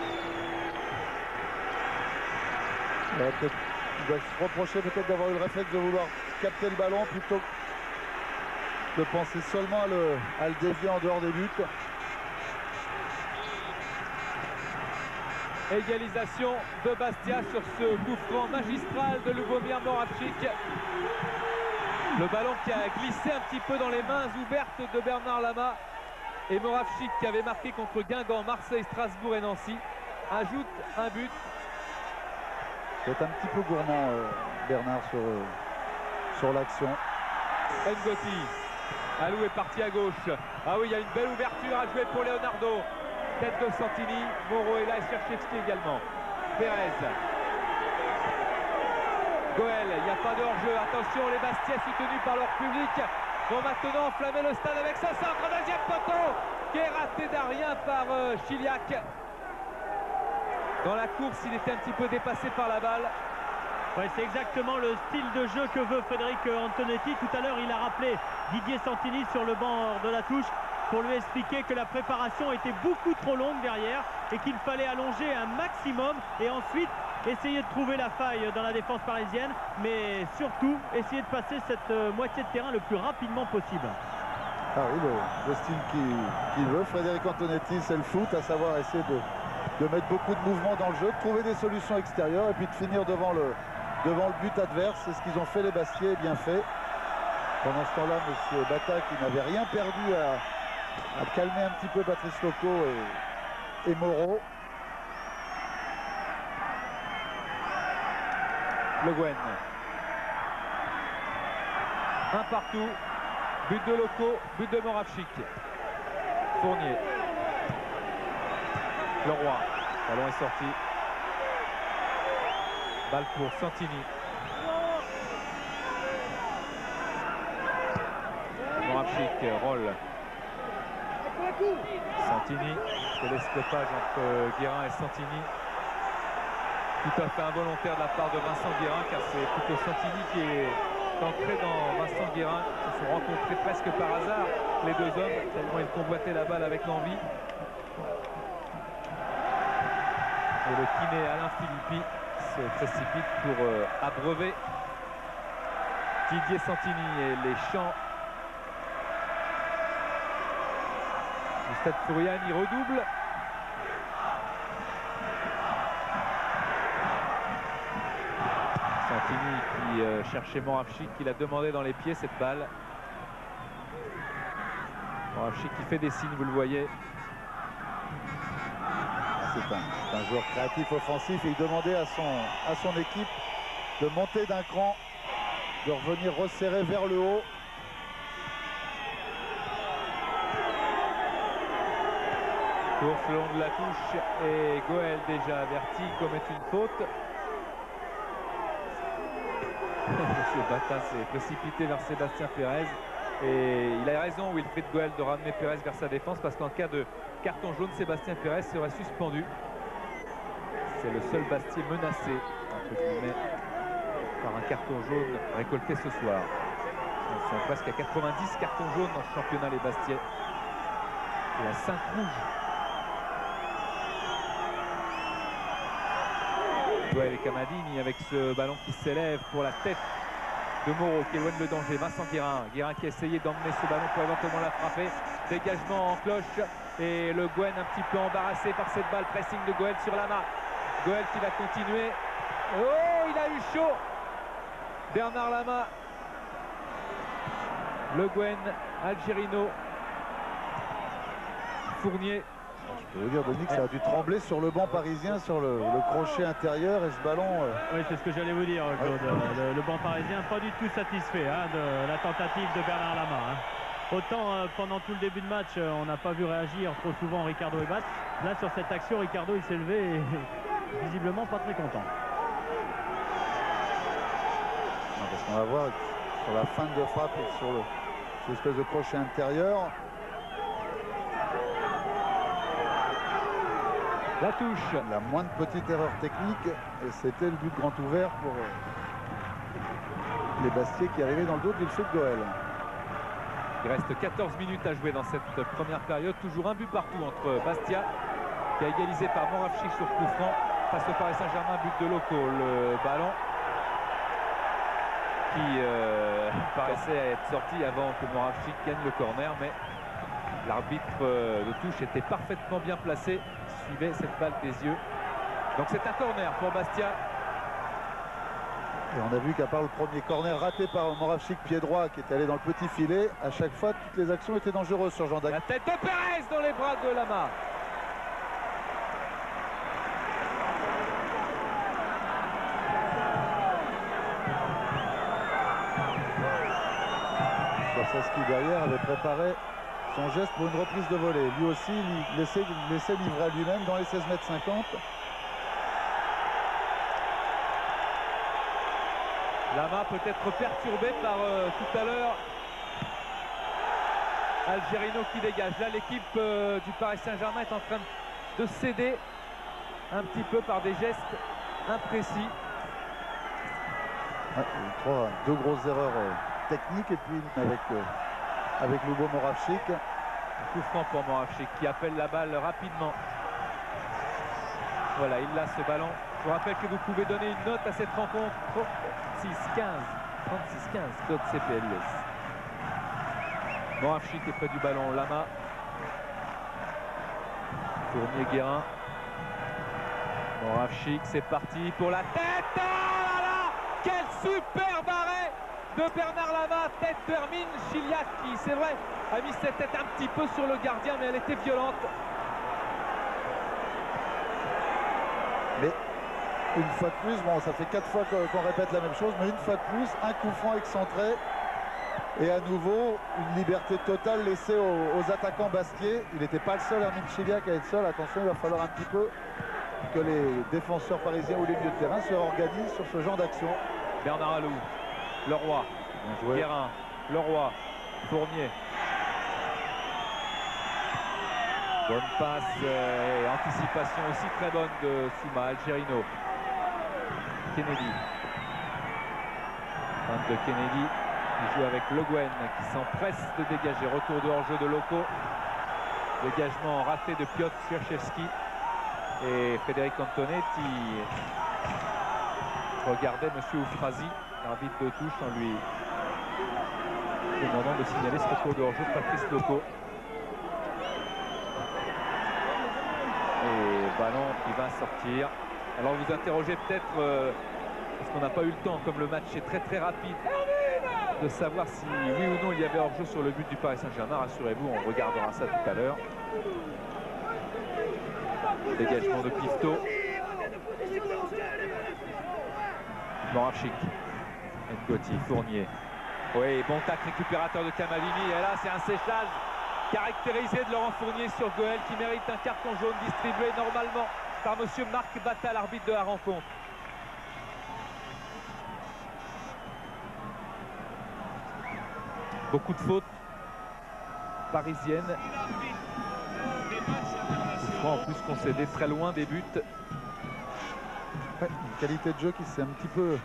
Il doit se reprocher peut-être d'avoir eu le réflexe de vouloir capter le ballon plutôt que de penser seulement à le dévier en dehors des buts.
Égalisation de Bastia sur ce coup franc magistral de Lubomir Moravchik. Le ballon qui a glissé un petit peu dans les mains ouvertes de Bernard Lama. Et Moravchik, qui avait marqué contre Guingamp, Marseille, Strasbourg et Nancy, ajoute un but.
C'est un petit peu gourmand Bernard sur l'action.
Ngoti, Alou est parti à gauche. Ah oui, il y a une belle ouverture à jouer pour Leonardo. Tête de Santini, Moreau est là et Cherchevski également. Pérez. Goel, il n'y a pas de hors-jeu. Attention, les Bastiais soutenus par leur public vont maintenant enflammer le stade avec ce centre. Deuxième poteau qui est raté d'Arien par Chiliac. Dans la course, il était un petit peu dépassé par la balle.
Ouais, c'est exactement le style de jeu que veut Frédéric Antonetti. Tout à l'heure, il a rappelé Didier Santini sur le banc de la touche pour lui expliquer que la préparation était beaucoup trop longue derrière et qu'il fallait allonger un maximum et ensuite essayer de trouver la faille dans la défense parisienne, mais surtout essayer de passer cette moitié de terrain le plus rapidement possible.
Ah oui, le style qu'il veut, Frédéric Antonetti, c'est le foot, à savoir essayer de mettre beaucoup de mouvements dans le jeu, de trouver des solutions extérieures et puis de finir devant le but adverse. C'est ce qu'ils ont fait les Bastiais, bien fait. Pendant ce temps-là, M. Bata, qui n'avait rien perdu à calmer un petit peu Patrice Loco et Moreau.
Le Guen. Un partout. But de Loco, but de Moravchik. Fournier. Leroy. Ballon est sorti. Balle pour Santini. Moravchik roll. Santini, télescopage entre Guérin et Santini. Tout à fait involontaire de la part de Vincent Guérin, car c'est plutôt Santini qui est entré dans Vincent Guérin. Ils se sont rencontrés presque par hasard, les deux hommes, tellement ils convoitaient la balle avec l'envie. Et le kiné Alain Philippi se précipite pour abreuver Didier Santini et les chants du Stade Florian y redoublent. Santini qui cherchait Moravchik, qui l'a demandé dans les pieds cette balle. Moravchik qui fait des signes, vous le voyez.
C'est un joueur créatif, offensif, et il demandait à son équipe de monter d'un cran, de revenir resserrer vers le haut.
Course le long de la touche et Goël déjà averti commet une faute. Monsieur Bata s'est précipité vers Sébastien Pérez et il a raison, Wilfried Goël, de ramener Pérez vers sa défense, parce qu'en cas de carton jaune, Sébastien Pérez serait suspendu. C'est le seul Bastier menacé, entre guillemets, par un carton jaune récolté ce soir. Ils sont presque à 90 cartons jaunes dans ce championnat, les Bastiais. Et à 5 rouges. Goël et Camadini avec ce ballon qui s'élève pour la tête de Moreau qui éloigne le danger. Vincent Guérin. Guérin qui a essayé d'emmener ce ballon pour éventuellement la frapper. Dégagement en cloche et le Gwen un petit peu embarrassé par cette balle. Pressing de Goël sur Lama. Goël qui va continuer. Oh, il a eu chaud. Bernard Lama. Le Gwen, Algerino. Fournier.
Je peux vous dire, Denis, que ça a dû trembler sur le banc parisien, sur le crochet intérieur, et ce ballon...
Oui, c'est ce que j'allais vous dire, Claude. Le banc parisien, pas du tout satisfait de la tentative de Bernard Lama. Autant pendant tout le début de match, on n'a pas vu réagir trop souvent Ricardo et Bat. Là, sur cette action, Ricardo, il s'est levé et visiblement pas très content.
Non, parce qu'on va voir sur la fin de frappe et sur cette espèce de crochet intérieur.
La touche.
La moindre petite erreur technique, et c'était le but grand ouvert pour les Bastiers qui arrivaient dans le dos de Wilfried Goël.
Il reste 14 minutes à jouer dans cette première période. Toujours un but partout entre Bastia, qui a égalisé par Moravchik sur coup franc, face au Paris Saint-Germain, but de Loco. Le ballon qui paraissait être sorti avant que Moravchik gagne le corner, mais l'arbitre de touche était parfaitement bien placé, suivait cette balle des yeux. Donc c'est un corner pour Bastia.
Et on a vu qu'à part le premier corner raté par Moravchik, pied droit, qui est allé dans le petit filet, à chaque fois toutes les actions étaient dangereuses sur Jean Dac.
La tête de Pérez dans les bras de Lama.
Gorsaski derrière avait préparé son geste pour une reprise de volée. Lui aussi, il laissait livrer à lui-même dans les 16,50 m.
Lama peut être perturbé par tout à l'heure Algerino qui dégage. Là, l'équipe du Paris Saint-Germain est en train de céder un petit peu par des gestes imprécis.
Ouais, deux grosses erreurs techniques et puis avec Lubo Moravchik.
Coup franc pour Moravchik qui appelle la balle rapidement. Voilà, il a ce ballon. Je vous rappelle que vous pouvez donner une note à cette rencontre. 36-15, 36-15, code CPLUS. Moravchik est près du ballon. Lama. Fournier, Guérin. Moravchik, c'est parti pour la tête. Oh là là, quel superbe arrêt de Bernard Lama. Tête termine. Chiliac qui, c'est vrai, a mis cette tête un petit peu sur le gardien, mais elle était violente.
Mais une fois de plus, bon, ça fait 4 fois qu'on répète la même chose, mais une fois de plus, un coup franc excentré et à nouveau une liberté totale laissée aux attaquants bastiais. Il n'était pas le seul, Hermine Chiliac, à être seul. Attention, il va falloir un petit peu que les défenseurs parisiens ou les milieux de terrain se réorganisent sur ce genre d'action.
Bernard Alou, Leroy, Guérin, Leroy, Fournier, Bonne passe et anticipation aussi très bonne de Souma. Algerino. Kennedy. Feinte de Kennedy qui joue avec Le Guen qui s'empresse de dégager. Retour de hors-jeu de Loco. Dégagement raté de Piotr Sierczewski. Et Frédéric Antonetti regardait M. Oufrazi, arbitre de touche, en lui demandant de signaler ce retour de hors-jeu de Patrice Loco. Et ballon qui va sortir. Alors vous interrogez peut-être, parce qu'on n'a pas eu le temps, comme le match est très rapide, de savoir si oui ou non il y avait hors-jeu sur le but du Paris Saint-Germain. Rassurez-vous, on regardera ça tout à l'heure. Dégagement de Pifto. Moravchik. Ngoti, Fournier. Oui, bon tac récupérateur de Camavinga. Et là, c'est un séchage caractérisé de Laurent Fournier sur Goël qui mérite un carton jaune distribué normalement par monsieur Marc Bata, l'arbitre de la rencontre. Beaucoup de fautes parisiennes. En plus concédé très loin des buts.
Ouais, une qualité de jeu qui s'est un petit peu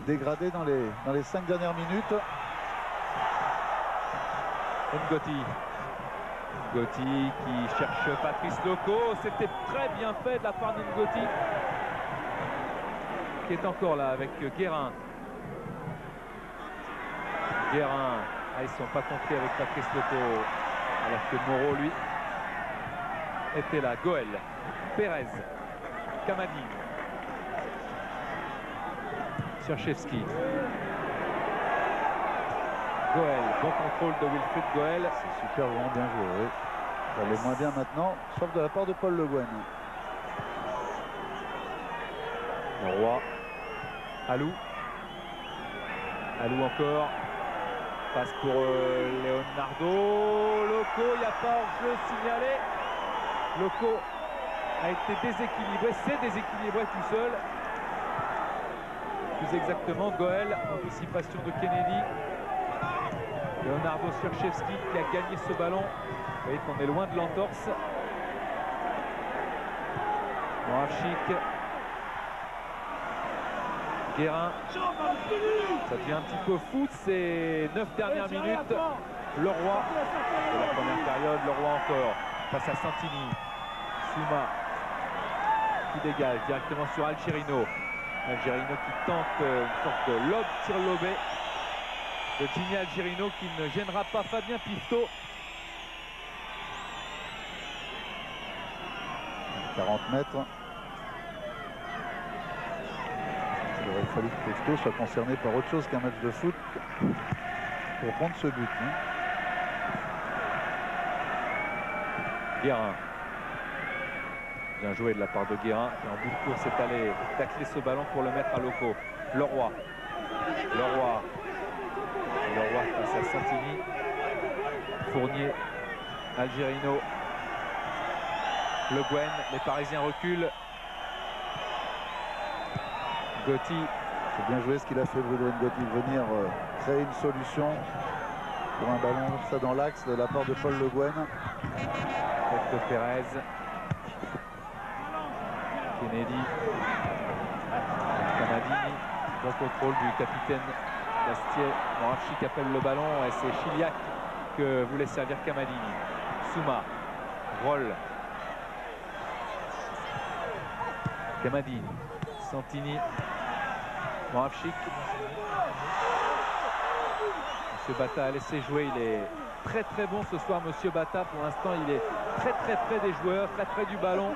dégradée dans les 5 dernières minutes.
Ngoti. Ngoti qui cherche Patrice Loco. C'était très bien fait de la part d'Ngoti, qui est encore là avec Guérin. Guérin. Ah, ils ne sont pas compris avec Patrice Loco, alors que Moreau, lui, était là. Goël, Pérez, Kamadi, Sierczewski. Goël, bon contrôle de Wilfried Goël.
C'est super vraiment bien joué, oui. Ça allait moins bien maintenant, sauf de la part de Paul Le Guen.
Leroy, Alou. Alou encore. Passe pour Leonardo. Loco, il n'y a pas hors-jeu signalé. Loco a été déséquilibré, c'est déséquilibré tout seul. Plus exactement, Goël, anticipation de Kennedy. Leonardo Sierczewski qui a gagné ce ballon. Vous voyez qu'on est loin de l'entorse. Moravchik. Guérin. Ça devient un petit peu fou ces 9 dernières minutes. Leroy de la première période, Leroy encore. Face à Santini. Souma qui dégage directement sur Algerino. Algerino qui tente une sorte de lob tir lobé de Gini Algerino qui ne gênera pas Fabien Pifto.
40 mètres. Il aurait fallu que Pifto soit concerné par autre chose qu'un match de foot pour prendre ce but.
Guérin. Bien joué de la part de Guérin qui en bout de course est allé tacler ce ballon pour le mettre à Loco. Leroy. Leroy. Leroy face à Santini. Fournier. Algerino. Le Guen. Les Parisiens reculent. Gotti.
C'est bien joué ce qu'il a fait Bruno Ngoti, venir créer une solution pour un ballon ça dans l'axe de la part de Paul Le Guen.
Tête de Pérez. Kennedy. Camavinga. Bon contrôle du capitaine Bastier. Moravchik appelle le ballon et c'est Chiliac que voulait servir Camavinga. Souma. Roll. Camavinga. Santini. Moravchik. Monsieur Bata a laissé jouer. Il est très bon ce soir, Monsieur Bata. Pour l'instant, il est très près des joueurs, très près du ballon.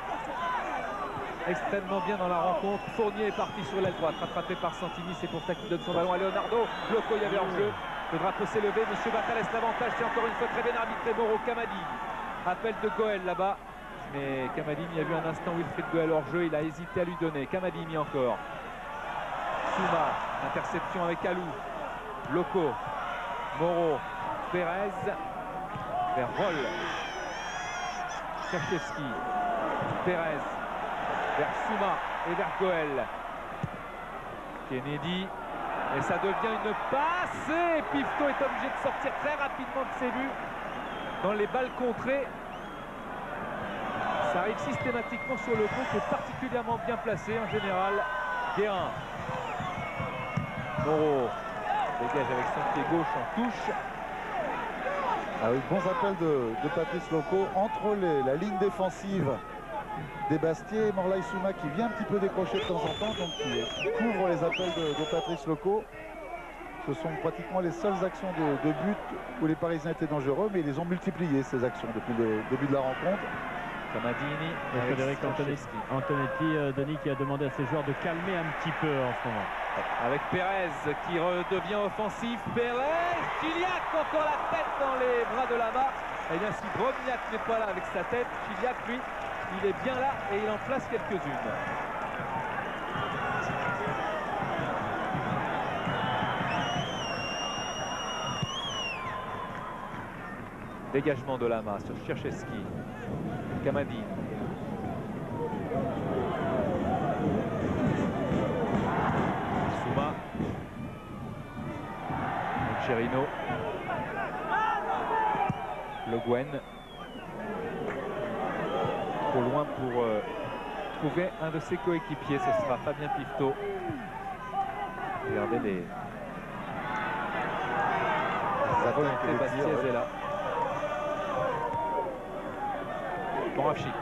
Extrêmement bien dans la rencontre. Fournier est parti sur l'aile droite, rattrapé par Santini. C'est pour ça qu'il donne son ballon à Leonardo. Loco, il y avait hors-jeu. Le drapeau s'est levé. Monsieur Bata laisse l'avantage. C'est encore une fois très bien arbitré. Moreau, Kamadi. Appel de Goël là-bas. Mais Kamadi, il y a eu un instant Wilfried Goël hors-jeu. Il a hésité à lui donner. Kamadi mis encore. Souma. Interception avec Alou. Loco. Moreau. Pérez. Vers Roll. Sierczewski. Pérez. Vers Souma et vers Goël. Kennedy. Et ça devient une passe. Et Pifto est obligé de sortir très rapidement de ses buts dans les balles contrées. Ça arrive systématiquement sur le coup, qui est particulièrement bien placé en général. Guérin. Moreau dégage avec son pied gauche en touche.
Ah oui, bons appels de Patrice Loco entre la ligne défensive des Bastiers et Morlaï Souma qui vient un petit peu décrocher de temps en temps, donc qui couvre les appels de Patrice Loco. Ce sont pratiquement les seules actions de but où les Parisiens étaient dangereux, mais ils les ont multipliées ces actions depuis le début de la rencontre.
Camadini
Et Frédéric Antonetti, Denis, qui a demandé à ses joueurs de calmer un petit peu en ce moment.
Avec Pérez qui redevient offensif. Pérez, Chiliac encore la tête dans les bras de Lama. Et bien si Brognac n'est pas là avec sa tête, Chiliac lui, il est bien là et il en place quelques-unes. Dégagement de Lama sur Chercheski. Camadini. Souma. Gerino. Le Guen. Trop loin pour trouver un de ses coéquipiers. Ce sera Fabien Pifto. Regardez les volontés bastiaises est là. Moravchik.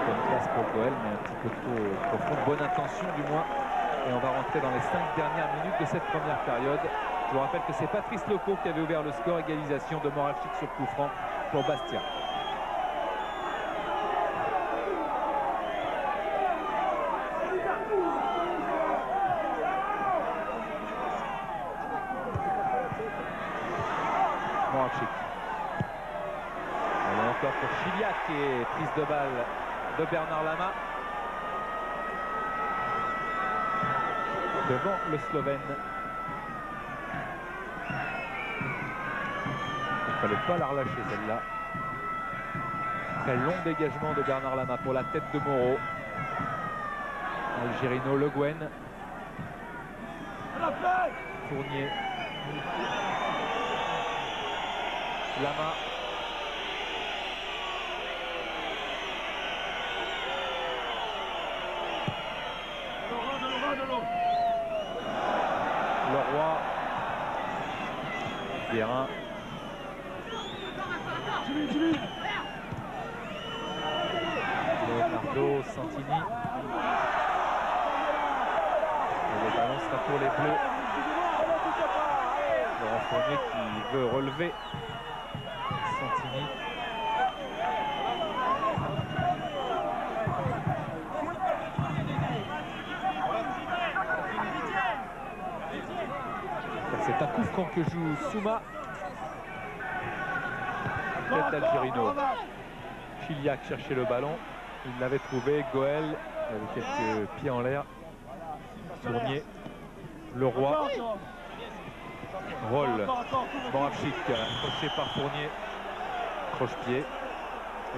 Bonne place pour Goël, mais un petit peu trop profond. Bonne intention du moins. Et on va rentrer dans les 5 dernières minutes de cette première période. Je vous rappelle que c'est Patrice Loco qui avait ouvert le score. Égalisation de Moravchik sur coup franc pour Bastia. Moravchik. Encore pour Chiliac et prise de balle de Bernard Lama devant le Slovène. Il ne fallait pas la relâcher celle-là. Très long dégagement de Bernard Lama pour la tête de Moreau. Algerino, Le Guen. Fournier. Lama. Leroy, Guérin, Leonardo, Santini. Et le ballon sera pour les Bleus. Laurent Fournier qui veut relever Santini. C'est un coup franc que joue Souma. Tête d'Algerino. Chiliac cherchait le ballon. Il l'avait trouvé. Goël avait quelques pieds en l'air. Fournier. Leroy. Roll. Moravchik accroché par Fournier. Croche-pied.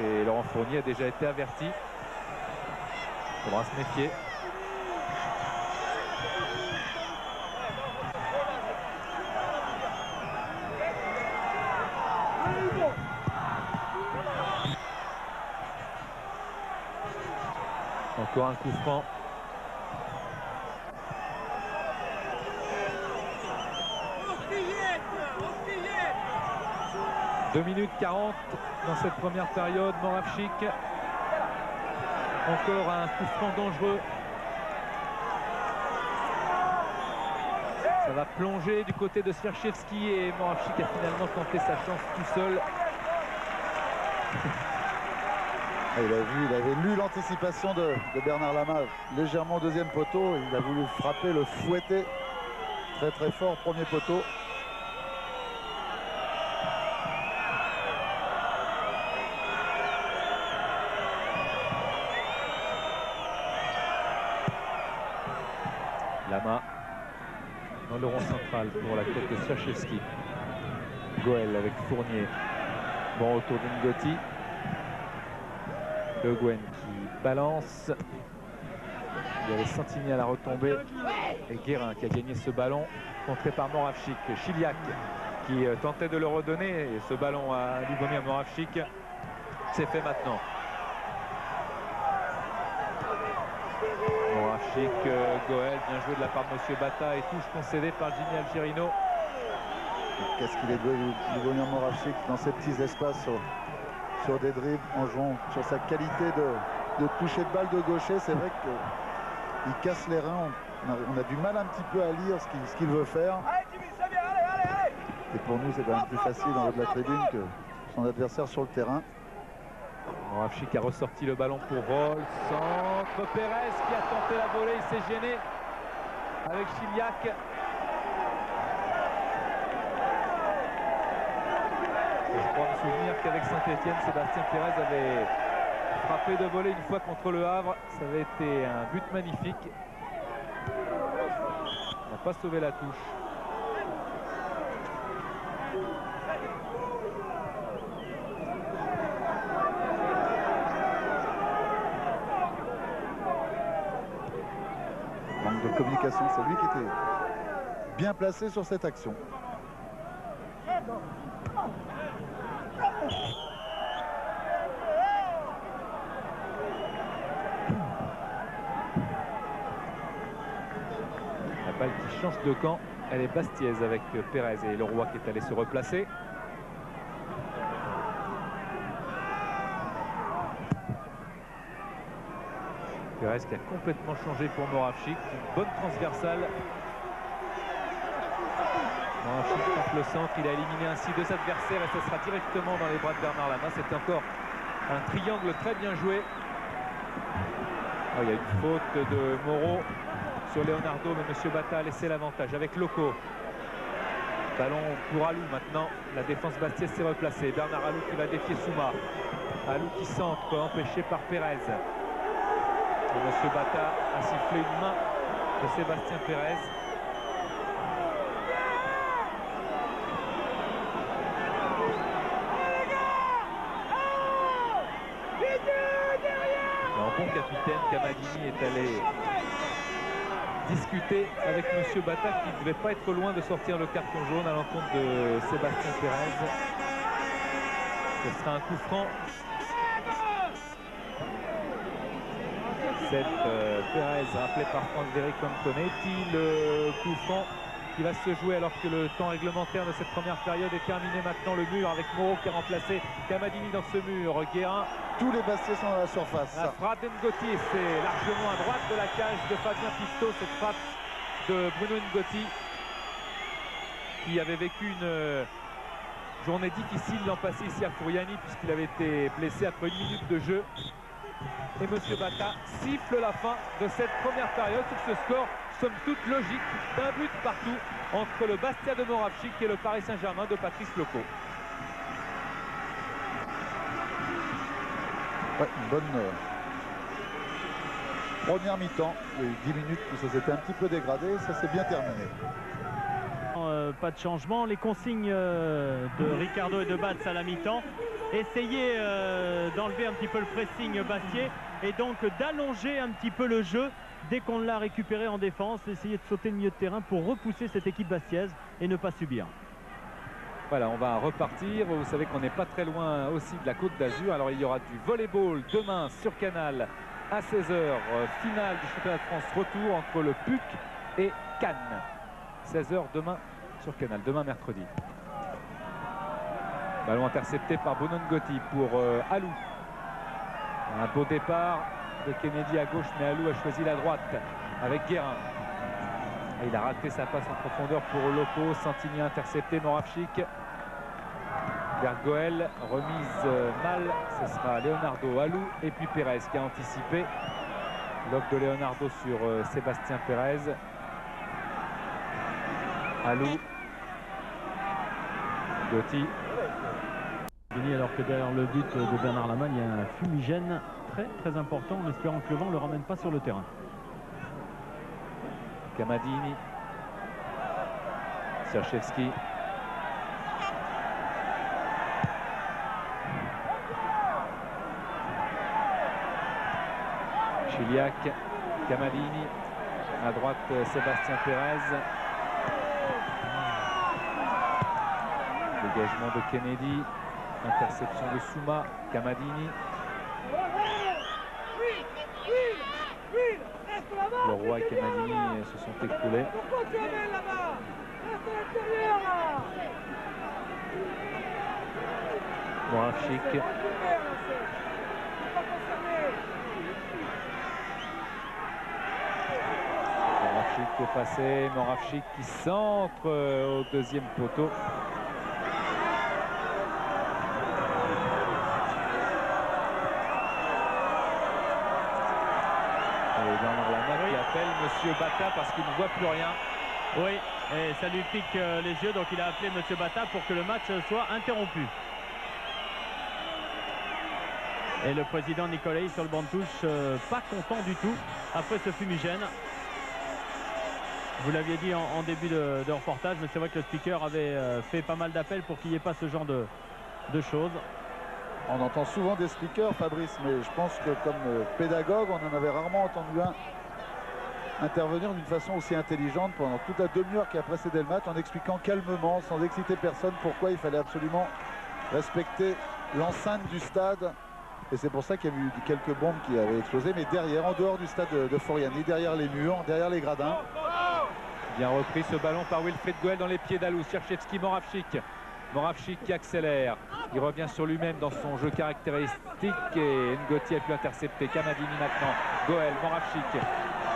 Et Laurent Fournier a déjà été averti. Il faudra se méfier. Encore un coup franc. Deux minutes 40 dans cette première période. Moravchik. Encore un coup franc dangereux. Ça va plonger du côté de Sverchevski et Moravchik a finalement tenté sa chance tout seul.
Il avait lu l'anticipation de Bernard Lama légèrement au deuxième poteau. Il a voulu frapper, le fouetter très très fort, premier poteau.
Lama dans le rond central pour la tête de Sverchevski. Goël avec Fournier. Bon retour d'Ingotti. Le Guen qui balance. Il y avait Santini à la retombée. Et Guérin qui a gagné ce ballon. Contré par Moravchik. Chiliac qui tentait de le redonner. Et ce ballon à Lubomir Moravchik, c'est fait maintenant. Moravchik, Goel, bien joué de la part de Monsieur Bata et touche concédée par Jimmy Algerino.
Qu'est-ce qu'il est doué, Lubomir Moravchik, dans ces petits espaces sur des dribbles, en jouant sur sa qualité de toucher de balle de gaucher. C'est vrai qu'il casse les reins. On a du mal un petit peu à lire ce qu'il veut faire. Et pour nous, c'est quand même plus facile en haut de la tribune que son adversaire sur le terrain.
Moravchik a ressorti le ballon pour Roll. Centre, Pérez qui a tenté la volée, il s'est gêné avec Chiliac. Je crois me souvenir qu'avec Saint-Etienne, Sébastien Pérez avait frappé de volée une fois contre le Havre. Ça avait été un but magnifique. Il n'a pas sauvé la touche.
Manque de communication, c'est lui qui était bien placé sur cette action.
La balle qui change de camp, elle est bastiaise avec Pérez et Leroy qui est allé se replacer. Pérez qui a complètement changé pour Moravchik. Une bonne transversale. Moravchik tente le centre, il a éliminé ainsi deux adversaires et ce sera directement dans les bras de Bernard Lama. C'est encore un triangle très bien joué. Oh, il y a une faute de Moreau sur Leonardo, mais M. Bata a laissé l'avantage avec Loco. Ballon pour Alou maintenant. La défense bastiaise s'est replacée. Bernard Alou qui va défier Souma. Alou qui centre, empêché par Pérez. M. Bata a sifflé une main de Sébastien Pérez. Alors, bon capitaine, Camadini est allé discuter avec M. Bata qui ne devait pas être loin de sortir le carton jaune à l'encontre de Sébastien Pérez. Ce sera un coup franc. Pérez rappelé par Franck Derrick Antonetti, le coup franc qui va se jouer alors que le temps réglementaire de cette première période est terminé. Maintenant le mur avec Moreau qui a remplacé Camadini dans ce mur. Guérin,
tous les bastiers sont dans la surface.
La frappe d'Ngotti, c'est largement à droite de la cage de Fabien Pisto, cette frappe de Bruno Ngotti qui avait vécu une journée difficile l'an passé ici à Fouriani puisqu'il avait été blessé après 1 minute de jeu. Et M. Bata siffle la fin de cette première période sur ce score, somme toute logique, d'un but partout entre le Bastia de Moravchik et le Paris Saint-Germain de Patrice Loco.
Ouais, une bonne première mi-temps. Il y a eu 10 minutes où ça s'était un petit peu dégradé, ça s'est bien terminé.
Pas de changement, les consignes de Ricardo et de Bats à la mi-temps. Essayer d'enlever un petit peu le pressing bastier et donc d'allonger un petit peu le jeu dès qu'on l'a récupéré en défense, essayer de sauter le milieu de terrain pour repousser cette équipe bastiaise et ne pas subir.
Voilà, on va repartir. Vous savez qu'on n'est pas très loin aussi de la Côte d'Azur. Alors il y aura du volleyball demain sur Canal à 16 h, finale du championnat de France, retour entre le PUC et Cannes. 16 h demain sur Canal, demain mercredi. Ballon intercepté par Bruno Ngotti pour Alou. Un beau départ de Kennedy à gauche, mais Alou a choisi la droite avec Guérin. Et il a raté sa passe en profondeur pour Loco. Santini intercepté, Moravchik. Vers Goel, remise mal, ce sera Leonardo, Alou et puis Pérez qui a anticipé. Lob de Leonardo sur Sébastien Pérez. Alou. Gotti.
Alors que derrière le but de Bernard Lama, il y a un fumigène très important en espérant que le vent ne le ramène pas sur le terrain.
Camadini. Serchevski. Chiliac. Camadini. À droite, Sébastien Pérez. Dégagement de Kennedy. Interception de Souma. Kamadini. Leroy et Kamadini se sont écroulés.
Pourquoi tu amènes là-bas? Reste à l'intérieur là.
Moravchik. Moravchik est passé. Moravchik qui centre au deuxième poteau. Qui appelle Monsieur Bata parce qu'il ne voit plus rien.
Oui, et ça lui pique les yeux, donc il a appelé Monsieur Bata pour que le match soit interrompu. Et le président Nicolai sur le banc de touche, pas content du tout après ce fumigène. Vous l'aviez dit en début de reportage, mais c'est vrai que le speaker avait fait pas mal d'appels pour qu'il n'y ait pas ce genre de choses.
On entend souvent des speakers, Fabrice, mais je pense que comme pédagogue, on en avait rarement entendu un intervenir d'une façon aussi intelligente pendant toute la demi-heure qui a précédé le match, en expliquant calmement, sans exciter personne, pourquoi il fallait absolument respecter l'enceinte du stade. Et c'est pour ça qu'il y a eu quelques bombes qui avaient explosé, mais derrière, en dehors du stade de Foriani, derrière les murs, derrière les gradins.
Bien repris ce ballon par Wilfried Goel dans les pieds d'Alou. Cherchevski, Moravchik. Moravchik qui accélère. Il revient sur lui-même dans son jeu caractéristique et Ngoti a pu intercepter. Kamadini maintenant. Goel, Moravchik.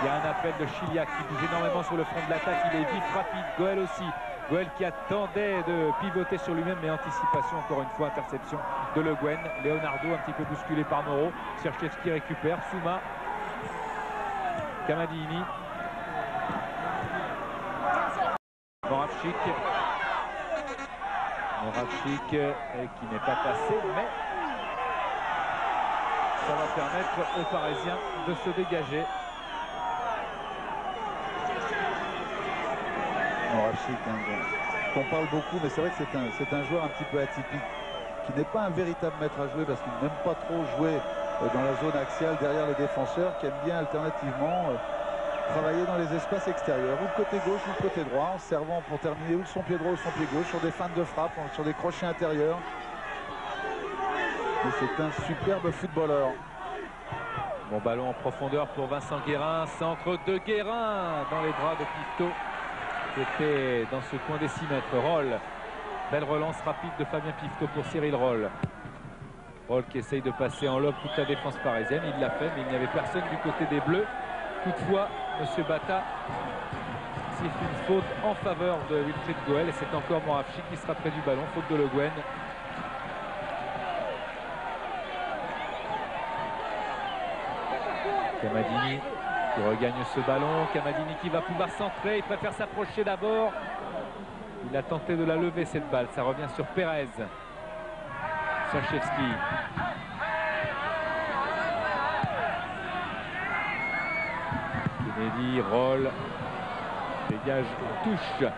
Il y a un appel de Chiliac qui bouge énormément sur le front de l'attaque. Il est vif, rapide. Goel aussi. Goel qui attendait de pivoter sur lui-même, mais anticipation, encore une fois, interception de Le Guen. Leonardo un petit peu bousculé par Moreau. Cherchevski récupère. Souma. Kamadini. Moravchik. Moravchik qui n'est pas passé, mais ça va permettre aux Parisiens de se dégager.
Moravchik, on parle beaucoup, mais c'est vrai que c'est un joueur un petit peu atypique, qui n'est pas un véritable maître à jouer parce qu'il n'aime pas trop jouer dans la zone axiale derrière les défenseurs, qui aime bien alternativement travailler dans les espaces extérieurs, ou le côté gauche ou le côté droit, en servant pour terminer ou son pied droit ou son pied gauche, sur des feintes de frappe, sur des crochets intérieurs. Et c'est un superbe footballeur.
Bon ballon en profondeur pour Vincent Guérin, centre de Guérin dans les bras de Pifto, qui était dans ce coin des 6 mètres. Roll, belle relance rapide de Fabien Pifto pour Cyril Roll. Roll qui essaye de passer en lobe toute la défense parisienne, il l'a fait, mais il n'y avait personne du côté des Bleus. Toutefois, M. Bata siffle une faute en faveur de Wilfried Goel et c'est encore Moravchik qui sera près du ballon, faute de Le Guen. Kamadini qui regagne ce ballon, Kamadini qui va pouvoir centrer, il préfère s'approcher d'abord. Il a tenté de la lever cette balle, ça revient sur Pérez. Cherchevski. Kennedy, Roll, dégage, touche.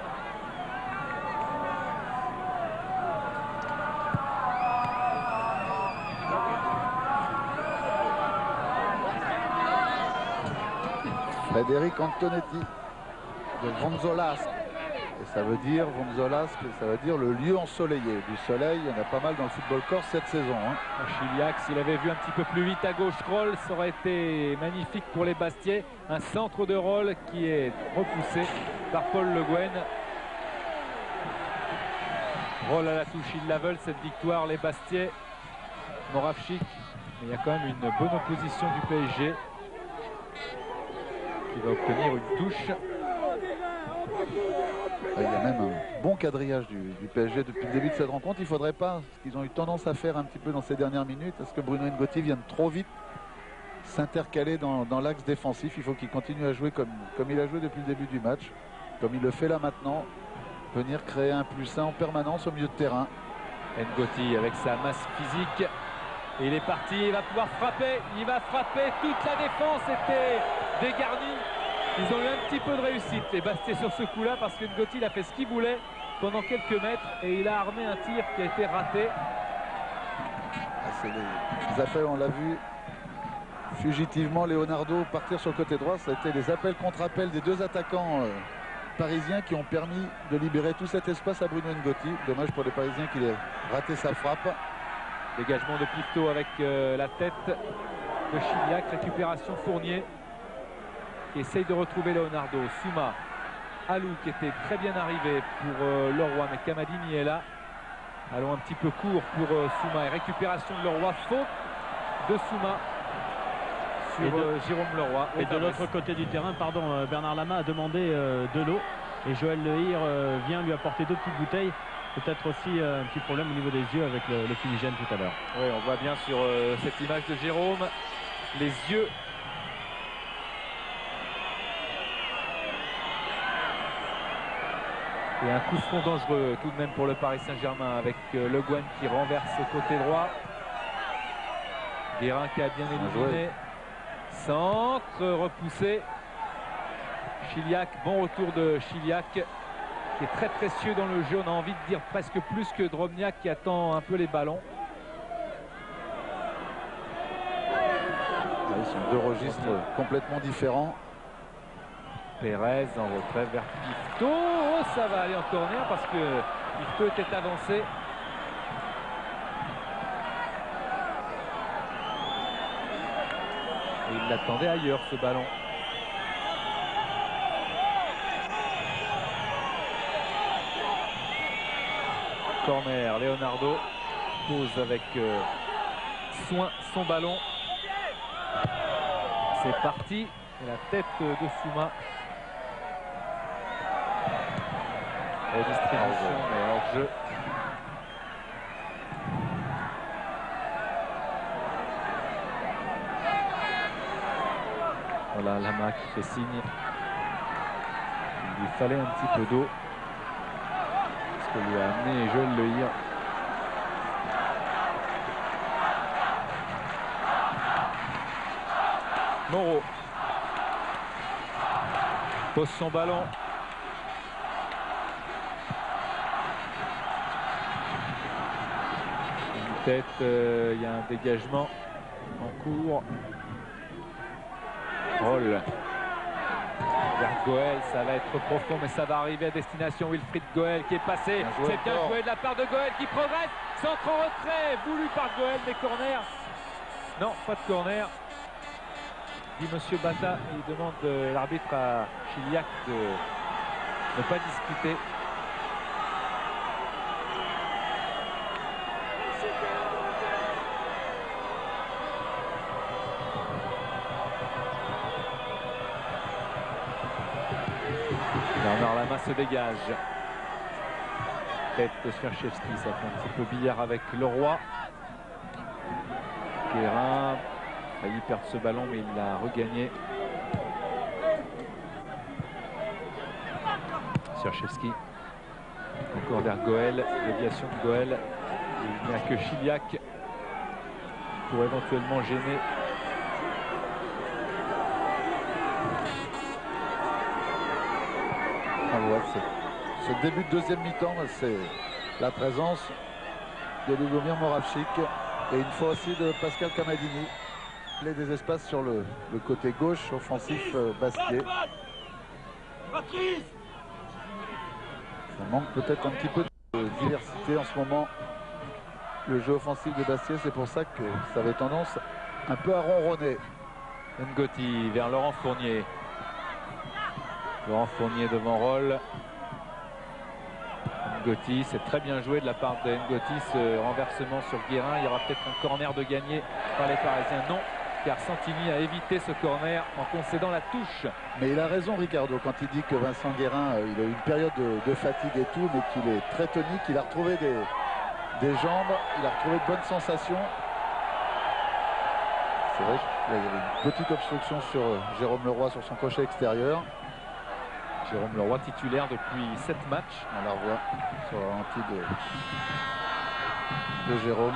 Frédéric Antonetti de Vonzolasque. Et ça veut dire Vonzolasque, ça veut dire le lieu ensoleillé. Du soleil, il y en a pas mal dans le football corse cette saison.
Chiliac, s'il avait vu un petit peu plus vite à gauche Roll, ça aurait été magnifique pour les Bastiais. Un centre de Roll qui est repoussé par Paul Le Guen. Roll à la touche, ils la veulent cette victoire, les Bastiais. Moravchik, mais il y a quand même une bonne opposition du PSG qui va obtenir une touche.
Il y a même un bon quadrillage du PSG depuis le début de cette rencontre. Il ne faudrait pas, ce qu'ils ont eu tendance à faire un petit peu dans ces dernières minutes, est-ce que Bruno Ngoti vienne trop vite s'intercaler dans l'axe défensif. Il faut qu'il continue à jouer comme il a joué depuis le début du match, comme il le fait là maintenant, venir créer un plus 1 en permanence au milieu de terrain.
Ngoti avec sa masse physique, et il est parti, il va pouvoir frapper, il va frapper, toute la défense était dégarnie. Ils ont eu un petit peu de réussite, les Bastiais, sur ce coup-là, parce que Ngoti il a fait ce qu'il voulait pendant quelques mètres et il a armé un tir qui a été raté.
C'est les appels, on l'a vu fugitivement Leonardo partir sur le côté droit. Ça a été des appels contre appels des deux attaquants Parisiens qui ont permis de libérer tout cet espace à Bruno Ngotti. Dommage pour les Parisiens qu'il ait raté sa frappe.
Dégagement de Pifto avec la tête de Chiliac. Récupération Fournier qui essaye de retrouver Leonardo. Souma, Alou qui était très bien arrivé pour Leroy, mais Camadini est là. Allons un petit peu court pour Souma et récupération de Leroy. Faute de Souma sur Jérôme Leroy.
Et de l'autre côté du terrain, pardon, Bernard Lama a demandé de l'eau et Joël Lehir vient lui apporter 2 petites bouteilles. Peut-être aussi un petit problème au niveau des yeux avec le fumigène tout à l'heure.
Oui, on voit bien sur cette image de Jérôme les yeux. Et un coup franc dangereux tout de même pour le Paris Saint-Germain avec Le Guen qui renverse côté droit. Guérin qui a bien éliminé. Centre repoussé. Chiliac, bon retour de Chiliac qui est très précieux dans le jeu. On a envie de dire presque plus que Drobniak qui attend un peu les ballons.
Ils sont 2 registres complètement différents.
Pérez en retrait vers Pifto. Oh, ça va aller en corner parce que Pifto était avancé. Et il l'attendait ailleurs ce ballon. Corner, Leonardo pose avec soin son ballon. C'est parti. Et la tête de Souma. Redistribution, mais hors jeu. Voilà Lama qui fait signe. Il lui fallait un petit peu d'eau. Ce que lui a amené Joël Lehir. Moreau pose son ballon. Une tête, il y a un dégagement en cours. Roll vers Goël, ça va être profond mais ça va arriver à destination. Wilfried Goël qui est passé, c'est bien joué de la part de Goël qui progresse. Centre en retrait voulu par Goël, mais corner. Non, pas de corner. Dit Monsieur Bata, il demande l'arbitre à Chiliac de ne pas discuter. Bernard Lama se dégage. Tête de Sferchevski, ça fait un petit peu billard avec Leroy. Guérin a failli perdre ce ballon mais il l'a regagné. Sferchevski. Encore vers Goël. Déviation de Goël. Il n'y a que Chiliac pour éventuellement gêner.
Ce début de deuxième mi-temps, c'est la présence de Lugomir Moravchik et une fois aussi de Pascal Camadini. Il y a des espaces sur le côté gauche offensif Bastier. Ça manque peut-être un petit peu de diversité en ce moment. Le jeu offensif de Bastier, c'est pour ça que ça avait tendance un peu à ronronner.
Ngotti vers Laurent Fournier. Laurent Fournier devant Roll. Ngotti, c'est très bien joué de la part de Ngotti, ce renversement sur Guérin. Il y aura peut-être un corner de gagné par les Parisiens. Non, car Santini a évité ce corner en concédant la touche.
Mais il a raison Ricardo quand il dit que Vincent Guérin, il a eu une période de fatigue et tout, mais qu'il est très tonique, il a retrouvé des jambes, il a retrouvé de bonnes sensations. C'est vrai qu'il y avait une petite obstruction sur Jérôme Leroy sur son crochet extérieur.
Jérôme Leroy titulaire depuis 7 matchs.
On la revoit sur la lentille de Jérôme.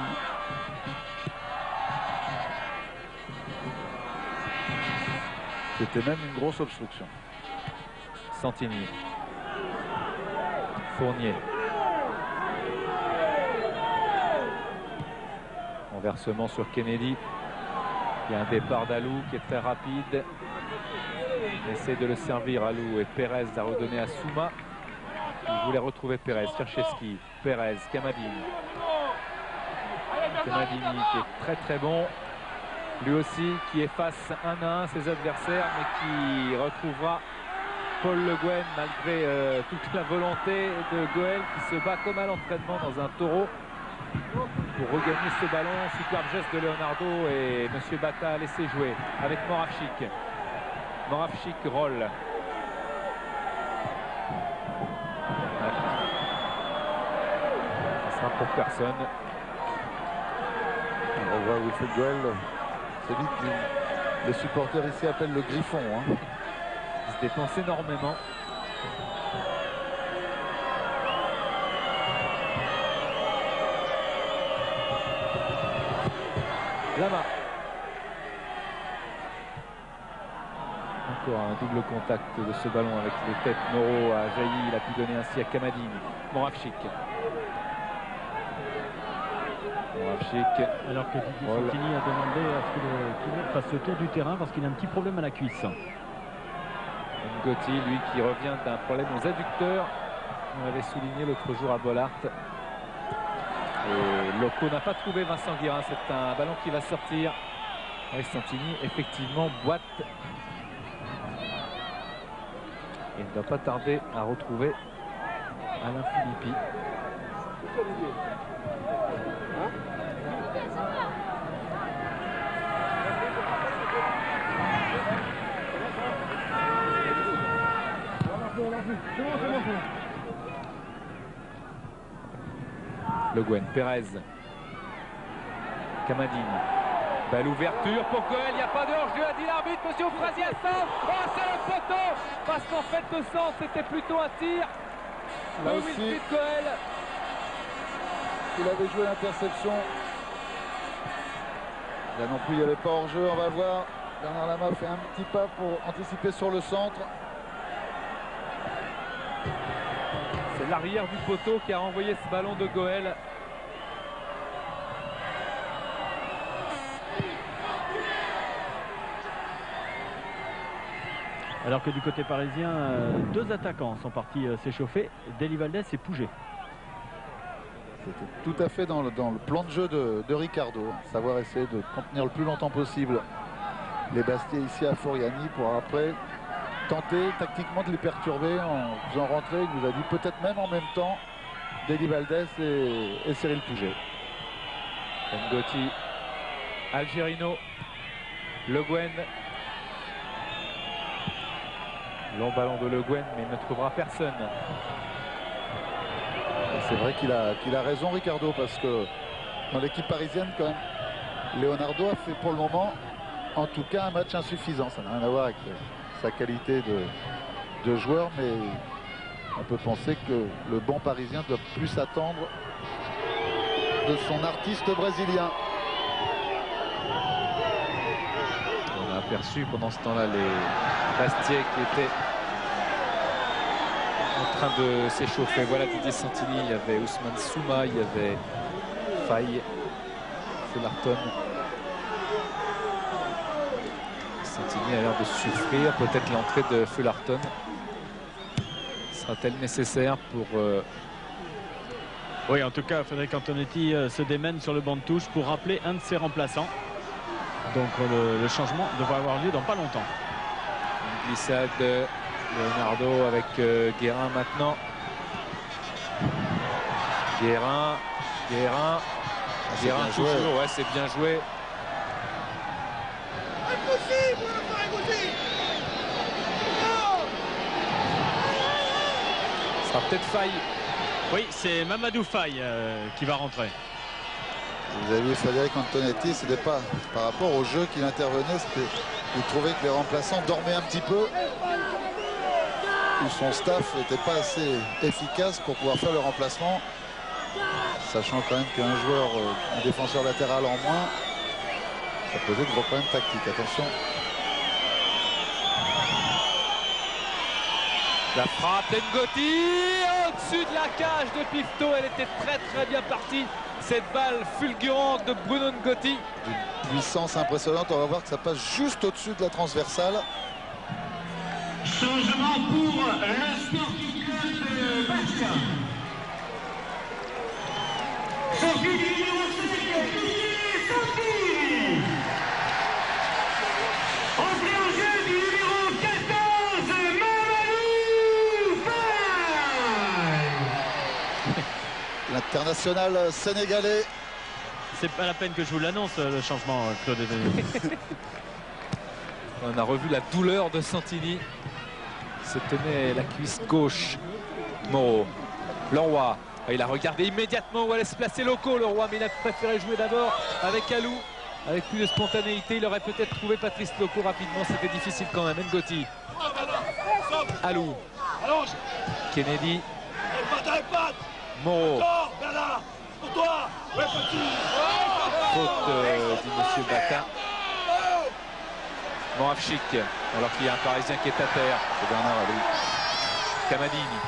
C'était même une grosse obstruction.
Santini. Fournier. Renversement sur Kennedy. Il y a un départ d'Alou qui est très rapide. Il essaie de le servir à Lou et Pérez a redonné à Souma. Il voulait retrouver Pérez, Cherchevski, Pérez, Camadini. Camadini qui est très très bon. Lui aussi qui efface 1 à 1 ses adversaires mais qui retrouvera Paul Le Guen malgré toute la volonté de Goël qui se bat comme à l'entraînement dans un taureau pour regagner ce ballon. Superbe geste de Leonardo et Monsieur Bata a laissé jouer avec Moravchik. Moravchik roll. Ça sera pour personne.
On voit Wilfried Goël, celui que les supporters ici appellent le griffon. Hein.
Il se dépense énormément. Lama. Encore un double contact de ce ballon avec les têtes. Noro a jailli, il a pu donner ainsi à Camadine. Moravchik. Moravchik.
Alors que Didier Santini a demandé à ce que le tireur fasse le tour du terrain parce qu'il a un petit problème à la cuisse.
Gotti, lui qui revient d'un problème aux adducteurs. On l'avait souligné l'autre jour à Bollard. Et Loco n'a pas trouvé Vincent Guérin. C'est un ballon qui va sortir. Et Santini effectivement boite. Il ne doit pas tarder à retrouver Alain Philippi. Le Guen, Pérez, Camadine, belle ouverture pour Goël, il n'y a pas de hors-jeu, a dit l'arbitre, monsieur Frazier centre, oh c'est le poteau, parce qu'en fait le centre c'était plutôt un tir.
Là aussi,
Goël.
Il avait joué l'interception. Là non plus il n'y avait pas hors-jeu, on va voir. Bernard Lama fait un petit pas pour anticiper sur le centre.
C'est l'arrière du poteau qui a renvoyé ce ballon de Goël.
Alors que du côté parisien, 2 attaquants sont partis s'échauffer, Deli Valdés et Pouget.
C'était tout à fait dans le plan de jeu de Ricardo. Savoir essayer de contenir le plus longtemps possible les Bastiais ici à Foriani pour après tenter tactiquement de les perturber en faisant rentrer, il nous a dit peut-être même en même temps, Deli Valdés et Cyril Pouget.
Ngotti, Algerino, Le Guen. Long ballon de Le Guen, mais il ne trouvera personne.
C'est vrai qu'il a raison Ricardo, parce que dans l'équipe parisienne quand même, Leonardo a fait pour le moment en tout cas un match insuffisant. Ça n'a rien à voir avec sa qualité de joueur, mais on peut penser que le bon parisien doit plus attendre de son artiste brésilien.
On a aperçu pendant ce temps-là les Bastiais qui étaient en train de s'échauffer. Voilà Didier Santini, il y avait Ousmane Souma, il y avait Faye, Fullerton. Santini a l'air de souffrir. Peut-être l'entrée de Fullerton sera-t-elle nécessaire pour...
Oui, en tout cas, Frédéric Antonetti se démène sur le banc de touche pour rappeler un de ses remplaçants. Donc le changement devrait avoir lieu dans pas longtemps.
Une glissade de Leonardo avec Guérin maintenant. Guérin toujours, ouais, c'est bien joué. Ça sera peut-être Faye.
Oui, c'est Mamadou Faye qui va rentrer.
Vous avez vu Frédéric Antonetti, c'était pas par rapport au jeu qu'il intervenait, c'était il trouvait que les remplaçants dormaient un petit peu, ou son staff n'était pas assez efficace pour pouvoir faire le remplacement, sachant quand même qu'un joueur, un défenseur latéral en moins, ça posait de gros problèmes tactiques. Attention.
La frappe d'Ngotti au-dessus de la cage de Pifto, elle était très très bien partie. Cette balle fulgurante de Bruno Ngotti.
D'une puissance impressionnante, on va voir que ça passe juste au-dessus de la transversale.
Changement pour le Sporting Club de Bastia. Sortie du numéro 5, Didier Santini. Entrée en jeu du numéro 14, Mamadou Faye.
L'international sénégalais.
C'est pas la peine que je vous l'annonce, le changement, Claude est venu.
On a revu la douleur de Santini. Se tenait la cuisse gauche. Moreau. Leroy. Il a regardé immédiatement où allait se placer Loco, Leroy, mais il a préféré jouer d'abord avec Alou. Avec plus de spontanéité, il aurait peut-être trouvé Patrice Loco rapidement. C'était difficile quand même. Ngoti. Alou. Kennedy. Moreau. Faute du monsieur Bata. Moravchik, alors qu'il y a un Parisien qui est à terre.
C'est Bernard Alou.
Camadini.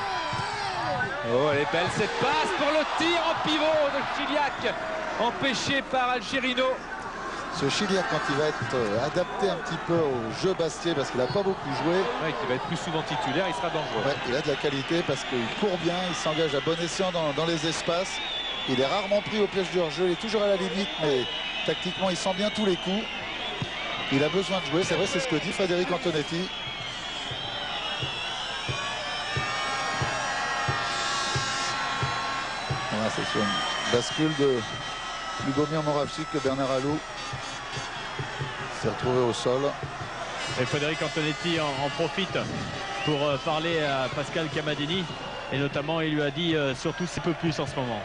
Oh, elle est belle cette passe pour le tir en pivot de Chiliac, empêché par Algerino.
Ce Chiliac, quand il va être adapté un petit peu au jeu Bastier, parce qu'il n'a pas beaucoup joué.
Ouais, qui va être plus souvent titulaire, il sera dangereux.
Ouais, il a de la qualité parce qu'il court bien, il s'engage à bon escient dans les espaces. Il est rarement pris au piège du hors-jeu, il est toujours à la limite, mais tactiquement, il sent bien tous les coups. Il a besoin de jouer, c'est vrai, c'est ce que dit Frédéric Antonetti. Voilà, c'est sur une bascule de Lubomir Moravchik que Bernard Alou s'est retrouvé au sol.
Et Frédéric Antonetti en profite pour parler à Pascal Camadini. Et notamment, il lui a dit surtout c'est peu plus en ce moment.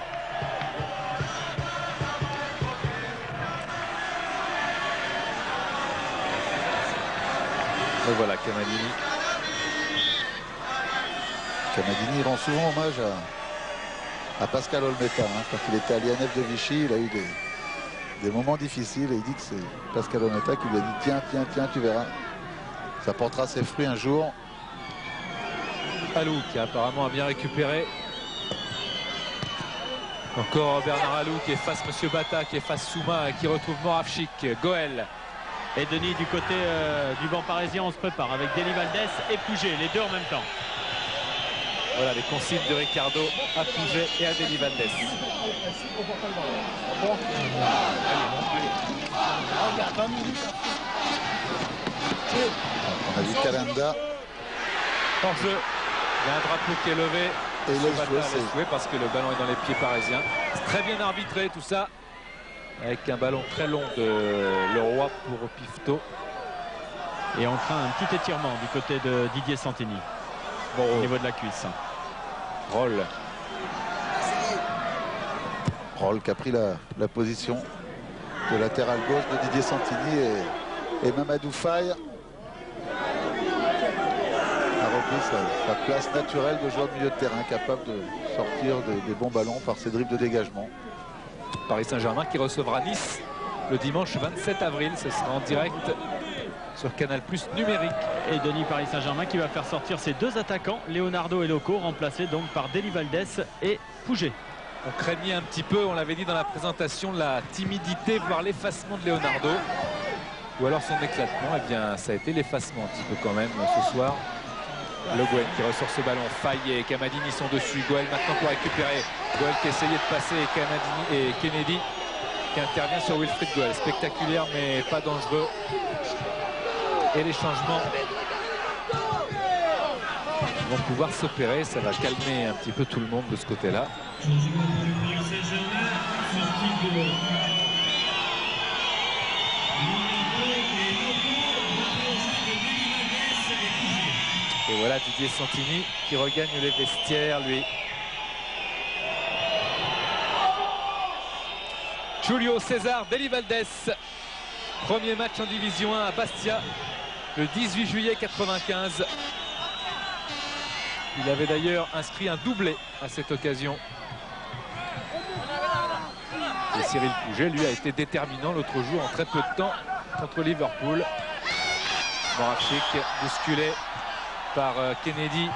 Et voilà Camadini. Camadini rend souvent hommage à Pascal Olmeta. Quand il était à l'INF de Vichy, il a eu des moments difficiles. Et il dit que c'est Pascal Olmeta qui lui a dit tiens, tu verras. Ça portera ses fruits un jour.
Alou qui apparemment a bien récupéré. Encore Bernard Alou qui efface Monsieur Bata, qui efface Souma et qui retrouve Moravchik. Goël.
Et Denis du côté du banc parisien, on se prépare avec Deli Valdés et Pouget, les deux en même temps.
Voilà les consignes de Ricardo à Pouget et à Deli Valdés.
On a vu Calenda.
Hors jeu. Il y a un drapeau qui est levé.
Et il
est joué parce que le ballon est dans les pieds parisiens. C'est très bien arbitré tout ça. Avec un ballon très long de Leroy pour Pifto.
Et on craint un petit étirement du côté de Didier Santini. Bon, au niveau de la cuisse.
Roll.
Roll qui a pris la position de latéral gauche de Didier Santini et Mamadou Faye a repris sa place naturelle de joueur de milieu de terrain, capable de sortir des bons ballons par ses dribbles de dégagement.
Paris Saint-Germain qui recevra Nice le dimanche 27 avril. Ce sera en direct sur Canal+ numérique.
Et Denis, Paris Saint-Germain qui va faire sortir ses deux attaquants, Leonardo et Loco, remplacés donc par Deli Valdés et Pouget.
On craignait un petit peu, on l'avait dit dans la présentation, la timidité, voire l'effacement de Leonardo. Ou alors son éclatement. Eh bien, ça a été l'effacement un petit peu quand même ce soir. Le Goël qui ressort ce ballon. Faye et Camadini sont dessus. Goël maintenant pour récupérer. Goël qui essayait de passer et Kennedy qui intervient sur Wilfried Goël. Spectaculaire mais pas dangereux. Et les changements vont pouvoir s'opérer. Ça va calmer un petit peu tout le monde de ce côté-là. Et voilà Didier Santini qui regagne les vestiaires, lui. Julio César Deli Valdés. Premier match en Division 1 à Bastia le 18 juillet 95. Il avait d'ailleurs inscrit un doublé à cette occasion. Et Cyril Pouget, lui, a été déterminant l'autre jour en très peu de temps contre Liverpool. Moravchik bousculé par Kennedy.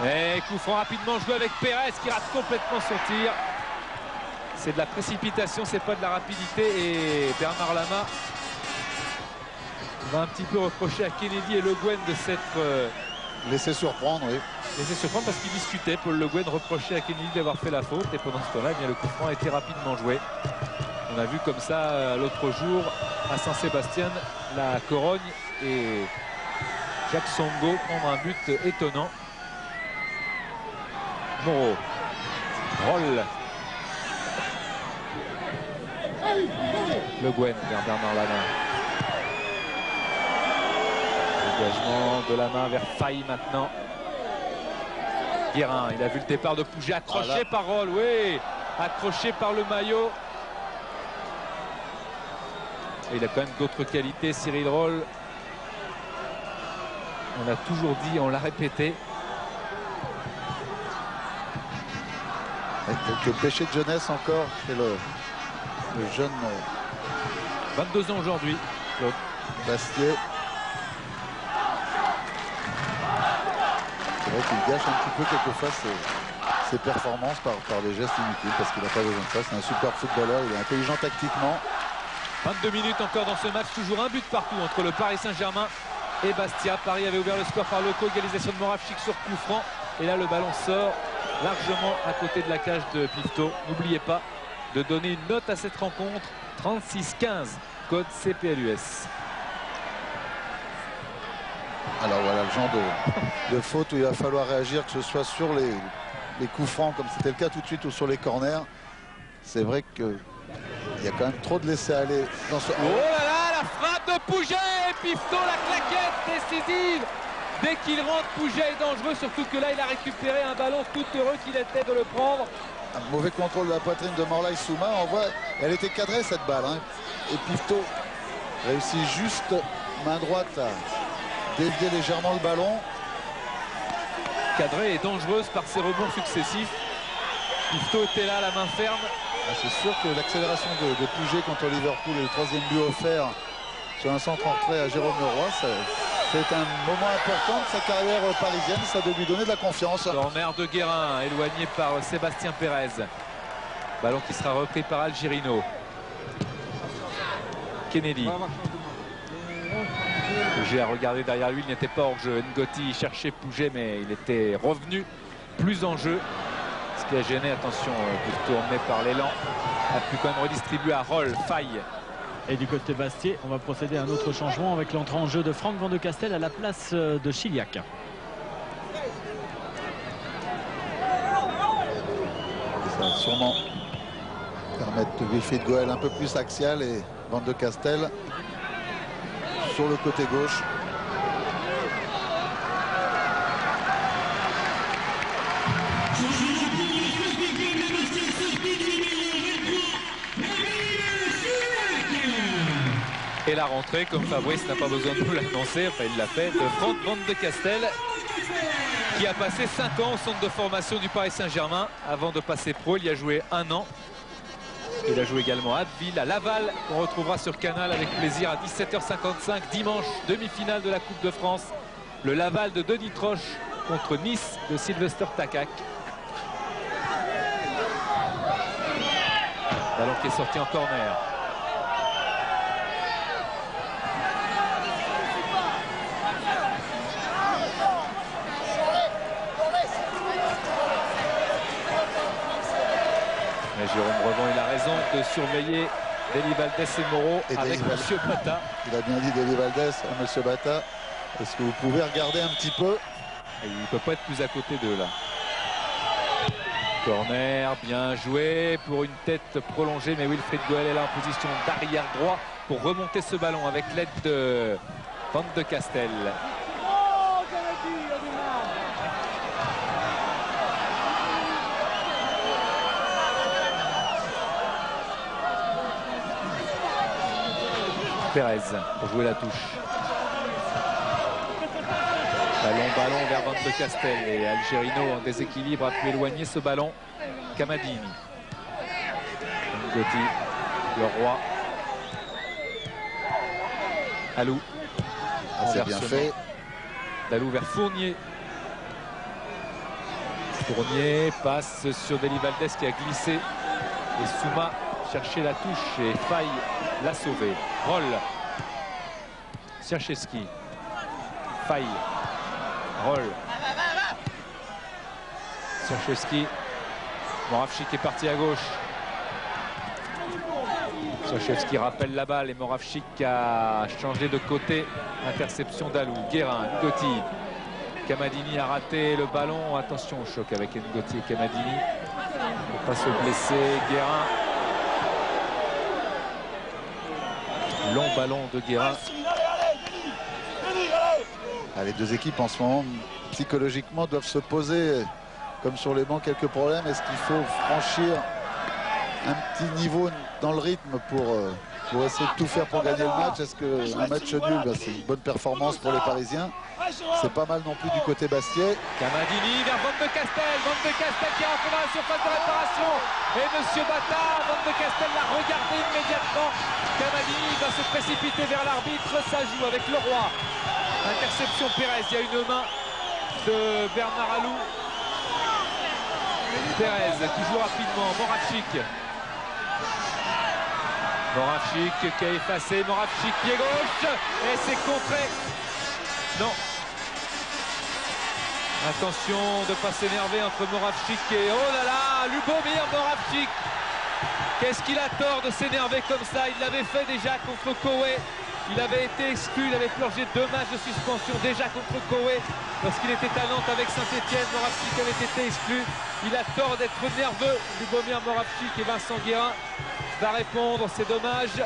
Et coup franc rapidement joué avec Pérez qui rate complètement son tir. C'est de la précipitation, c'est pas de la rapidité. Et Bernard Lama On va un petit peu reprocher à Kennedy et Le Guen de s'être
laissé surprendre, oui.
laissé surprendre parce qu'il discutait. Paul Le Guen reprochait à Kennedy d'avoir fait la faute et pendant ce temps-là, le coup franc a été rapidement joué. On a vu comme ça l'autre jour à Saint-Sébastien la Corogne et Jacques Songo prendre un but étonnant. Moreau. Roll. Le Guen vers Bernard Lama. Dégagement de la main vers Faye maintenant. Guérin, il a vu le départ de Pouget accroché par Roll, oui, accroché par le maillot. Et il a quand même d'autres qualités, Cyril Roll. On l'a toujours dit, on l'a répété.
Avec quelques péchés de jeunesse encore chez le jeune
22 ans aujourd'hui, Claude
Bastier. C'est vrai qu'il gâche un petit peu quelquefois ses performances par des gestes inutiles parce qu'il n'a pas besoin de ça. C'est un super footballeur, il est intelligent tactiquement.
22 minutes encore dans ce match, toujours un but partout entre le Paris Saint-Germain et Bastia. Paris avait ouvert le score par Loco, égalisation de Moravchik sur coup franc. Et là, le ballon sort largement à côté de la cage de Pifto. N'oubliez pas de donner une note à cette rencontre. 36-15, code CPLUS.
Alors voilà le genre de faute où il va falloir réagir, que ce soit sur les coups francs, comme c'était le cas tout de suite, ou sur les corners. C'est vrai qu'il y a quand même trop de laisser-aller dans ce...
Oh là là, la frappe de Pouget et Pifto, la claquette décisive. Dès qu'il rentre, Pouget est dangereux, surtout que là, il a récupéré un ballon tout heureux qu'il était de le prendre.
Un mauvais contrôle de la poitrine de Morlaï Souma. On voit, elle était cadrée cette balle. Hein. Et Pifto réussit juste, main droite, à dévier légèrement le ballon.
Cadrée et dangereuse par ses rebonds successifs. Pifto était là, la main ferme.
C'est sûr que l'accélération de Pouget contre Liverpool et le troisième but offert sur un centre entré à Jérôme Leroy, c'est un moment important de sa carrière parisienne. Ça doit lui donner de la confiance.
Corner de Guérin, éloigné par Sébastien Pérez. Ballon qui sera repris par Algerino. Kennedy. Pouget a regardé derrière lui, il n'était pas hors jeu. Ngoti cherchait Pouget, mais il était revenu plus en jeu. Ce qui a gêné, attention, pour tourner par l'élan. A pu quand même redistribuer à Roll, Faye.
Et du côté Bastier, on va procéder à un autre changement avec l'entrée en jeu de Franck Van de Castel à la place de Chiliac.
Ça va sûrement permettre de Wilfried Goel un peu plus axial et Van de Castel sur le côté gauche.
Et la rentrée, comme Fabrice n'a pas besoin de nous l'annoncer, enfin il l'a fait, de Franck Van de Castel, qui a passé 5 ans au centre de formation du Paris Saint-Germain avant de passer pro. Il y a joué 1 an. Il a joué également à Abbeville, à Laval, qu'on retrouvera sur Canal avec plaisir à 17h55 dimanche, demi-finale de la Coupe de France. Le Laval de Denis Troche contre Nice de Sylvester Takak. Ballon qui est sorti en corner. Mais Jérôme Revon, il a raison de surveiller Deli Valdés et Moreau et avec Monsieur Bata.
Il a bien dit Deli Valdés à Monsieur Bata. Est-ce que vous pouvez regarder un petit peu?
Et il ne peut pas être plus à côté d'eux là. Corner, bien joué pour une tête prolongée, mais Wilfried Goel est là en position d'arrière droit pour remonter ce ballon avec l'aide de Van de Castel. Pérez pour jouer la touche. Ballon vers Van de Castel et Algerino en déséquilibre a pu éloigner ce ballon. Camadini. Ngoti, le roi. Alou.
C'est bien fait.
Dalou vers Fournier. Fournier passe sur Deli Valdés qui a glissé. Et Souma cherchait la touche et Faye l'a sauvé. Roll. Sierczewski. Faille. Roll. Sierczewski. Moravchik est parti à gauche. Sierczewski rappelle la balle et Moravchik a changé de côté. Interception d'Alou. Guérin, Ngoti. Kamadini a raté le ballon. Attention au choc avec Ngoti et Kamadini. Pour pas se blesser. Guérin. Long ballon de Guérin.
Les deux équipes en ce moment, psychologiquement, doivent se poser, comme sur les bancs, quelques problèmes. Est-ce qu'il faut franchir un petit niveau dans le rythme pour essayer de tout faire pour gagner le match? Est-ce que un match nul, c'est une bonne performance pour les Parisiens? C'est pas mal non plus du côté Bastiais.
Kamadini vers Van de Castel. Van de Castel qui est rentré dans la surface de réparation. Et Monsieur Bata, Van de Castel l'a regardé immédiatement. Kamadini va se précipiter vers l'arbitre. Ça joue avec Leroy. Interception Pérez. Il y a une main de Bernard Alou. Pérez qui joue rapidement. Moravchik. Moravchik qui a effacé. Moravchik pied gauche. Et c'est contré. Non. Attention de ne pas s'énerver entre Moravchik et... Oh là là, Lubomir Moravchik. Qu'est-ce qu'il a tort de s'énerver comme ça? Il l'avait fait déjà contre Koweït. Il avait été exclu, il avait purgé 2 matchs de suspension déjà contre Koweït. Lorsqu'il était à Nantes avec Saint-Etienne, Moravchik avait été exclu. Il a tort d'être nerveux. Lubomir Moravchik et Vincent Guérin va répondre, c'est dommage.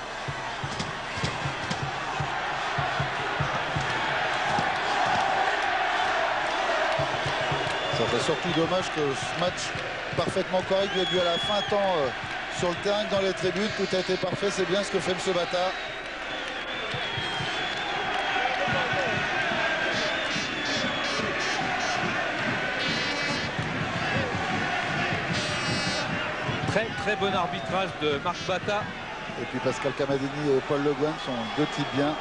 Ça fait surtout dommage que ce match parfaitement correct lui ait dû à la fin tant sur le terrain que dans les tribunes. Tout a été parfait, c'est bien ce que fait M. Bata.
Très bon arbitrage de Marc Bata.
Et puis Pascal Kamadini et Paul Le Guen sont deux types bien.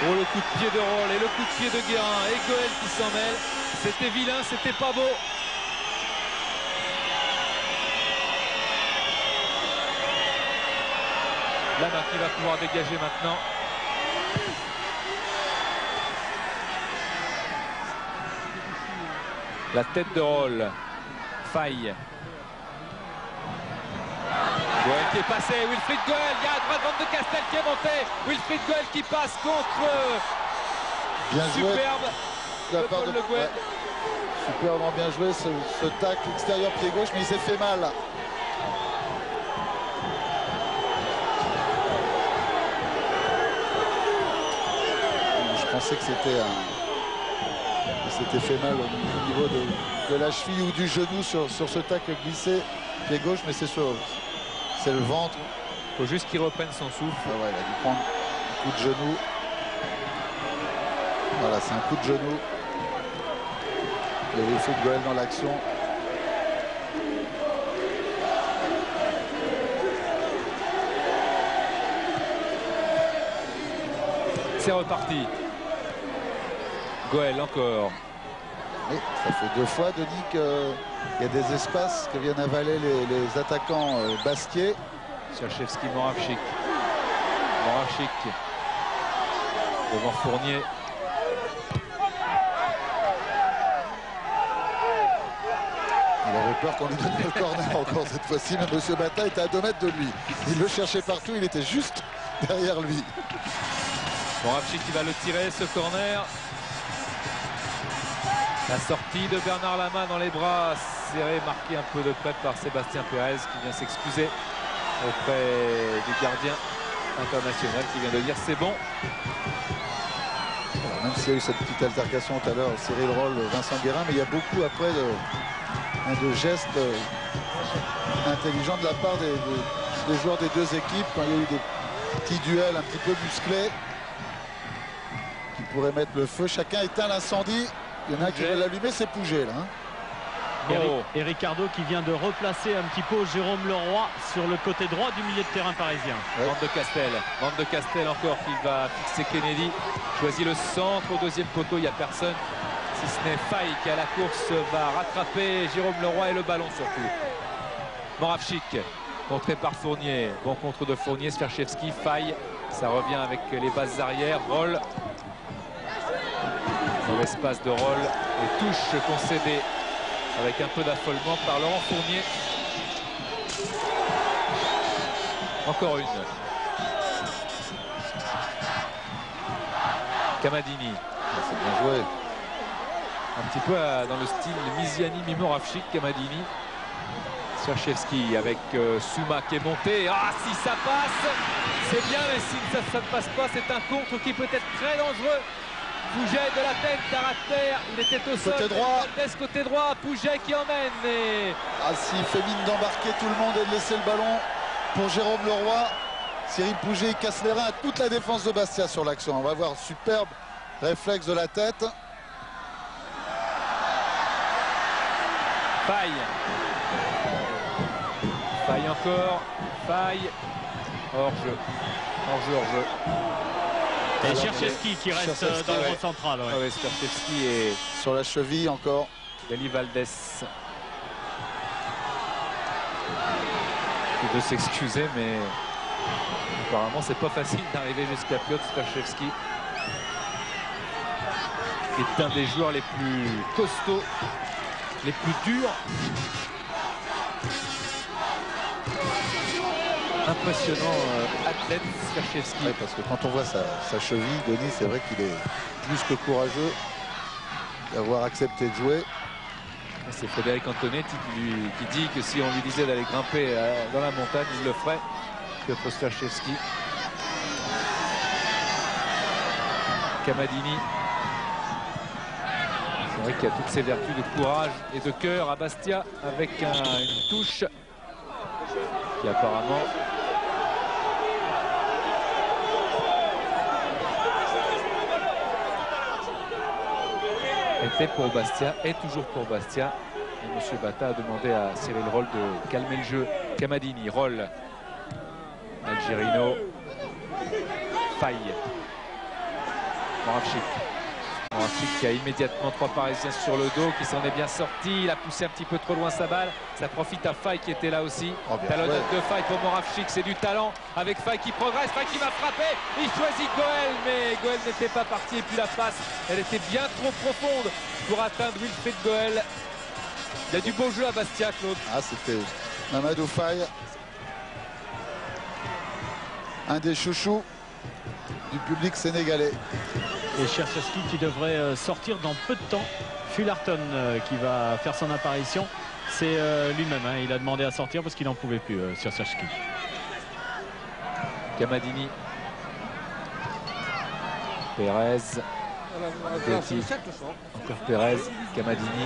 Oh, le coup de pied de Roll et le coup de pied de Guérin et Goël qui s'en mêle. C'était vilain, c'était pas beau. Lama qui va pouvoir dégager maintenant. La tête de Roll. Faille. Goël qui est passé, Wilfried Goël, il y a à droite Van de Castel qui est monté, Wilfried Goël qui passe contre
bien
superbe
joué
de Paul Le Guen.
Ouais. Superbement bien joué ce tacle extérieur pied gauche, mais il s'est fait mal. Je pensais que c'était il s'était fait mal au niveau de la cheville ou du genou sur ce tacle glissé pied gauche, mais c'est le ventre.
Il faut juste qu'il reprenne son souffle.
Ah ouais, il a dû prendre un coup de genou. Voilà, c'est un coup de genou. Il y a Wilfried Goël dans l'action.
C'est reparti. Goël encore.
Et ça fait 2 fois, Denis, qu'il y a des espaces que viennent avaler les attaquants basquiers.
Sierczewski, Moravchik. Moravchik devant Fournier.
Il avait peur qu'on lui donne le corner encore cette fois-ci, mais M. Bata était à 2 mètres de lui. Il le cherchait partout, il était juste derrière lui.
Moravchik qui va le tirer, ce corner. La sortie de Bernard Lama dans les bras serrés, marqué un peu de près par Sébastien Pérez qui vient s'excuser auprès du gardien international qui vient de dire c'est bon.
Alors, même s'il y a eu cette petite altercation tout à l'heure, Cyril Roll, Vincent Guérin, mais il y a beaucoup après de gestes intelligents de la part des joueurs des deux équipes quand il y a eu des petits duels un petit peu musclés qui pourraient mettre le feu. Chacun éteint l'incendie. Il y en a un qui veut l'allumer, c'est Pouget là.
Et Ricardo qui vient de replacer un petit peu Jérôme Leroy sur le côté droit du milieu de terrain parisien.
Ouais. Van de Castel encore qui va fixer Kennedy. Choisit le centre au deuxième poteau, il n'y a personne. Si ce n'est Faille qui à la course va rattraper Jérôme Leroy et le ballon surtout. Moravchik contré par Fournier. Bon contre de Fournier, Sierczewski, Faille. Ça revient avec les bases arrière. Roll. Mauvaise passe de Roll. Et touche concédée avec un peu d'affolement par Laurent Fournier. Encore une. Kamadini.
C'est bien joué.
Un petit peu dans le style Miziani, Mimoravchik, Kamadini. Serchevski avec Souma qui est monté. Ah, si ça passe, c'est bien, mais si ça ne passe pas, c'est un contre qui peut être très dangereux. Pouget de la tête, Tarater, il était au sol.
Côté droit.
Côté droit, Pouget qui emmène. Et...
Ah, si il fait mine d'embarquer tout le monde et de laisser le ballon pour Jérôme Leroy. Cyril Pouget casse les reins à toute la défense de Bastia sur l'action. On va voir superbe réflexe de la tête.
Faille. Faille encore. Faille. Hors-jeu. Hors-jeu.
Et Cherchevski qui reste
Cherchevski,
dans le
ouais.
rond central. Ouais.
Ah ouais, Cherchevski et
Sur la cheville encore.
Deli Valdés. Il veut s'excuser, mais apparemment c'est pas facile d'arriver jusqu'à Piotr Cherchevski. Est un des joueurs les plus costauds, les plus durs. Impressionnant athlète Cherchevski.
Ouais, parce que quand on voit sa cheville, Denis, c'est vrai qu'il est plus que courageux d'avoir accepté de jouer.
C'est Frédéric Antonetti qui dit que si on lui disait d'aller grimper dans la montagne, il le ferait. Piotr Cherchevski. Kamadini. C'est vrai qu'il y a toutes ces vertus de courage et de cœur à Bastia avec une touche qui apparemment était pour Bastia, est toujours pour Bastia. Et M. Bata a demandé à Cyril Roll de calmer le jeu. Kamadini, Roll, Algerino, Faille, Moravchik. Moravchik qui a immédiatement 3 Parisiens sur le dos, qui s'en est bien sorti. Il a poussé un petit peu trop loin sa balle. Ça profite à Faille qui était là aussi.
Oh, bien
Talonnade
joué.
de Faille pour Moravchik, c'est du talent. Avec Faille qui progresse, Faille qui va frapper. Il choisit Goël, mais Goël n'était pas parti. Et puis la passe, elle était bien trop profonde pour atteindre Wilfried Goël. Il y a du beau jeu à Bastia, Claude.
Ah, c'était Mamadou Faye. Un des chouchous du public sénégalais.
Et Cherchevski qui devrait sortir dans peu de temps. Fullerton qui va faire son apparition. C'est lui-même, hein, il a demandé à sortir parce qu'il n'en pouvait plus sur Cherchevski.
Kamadini. Pérez. Petit. Encore Pérez. Kamadini.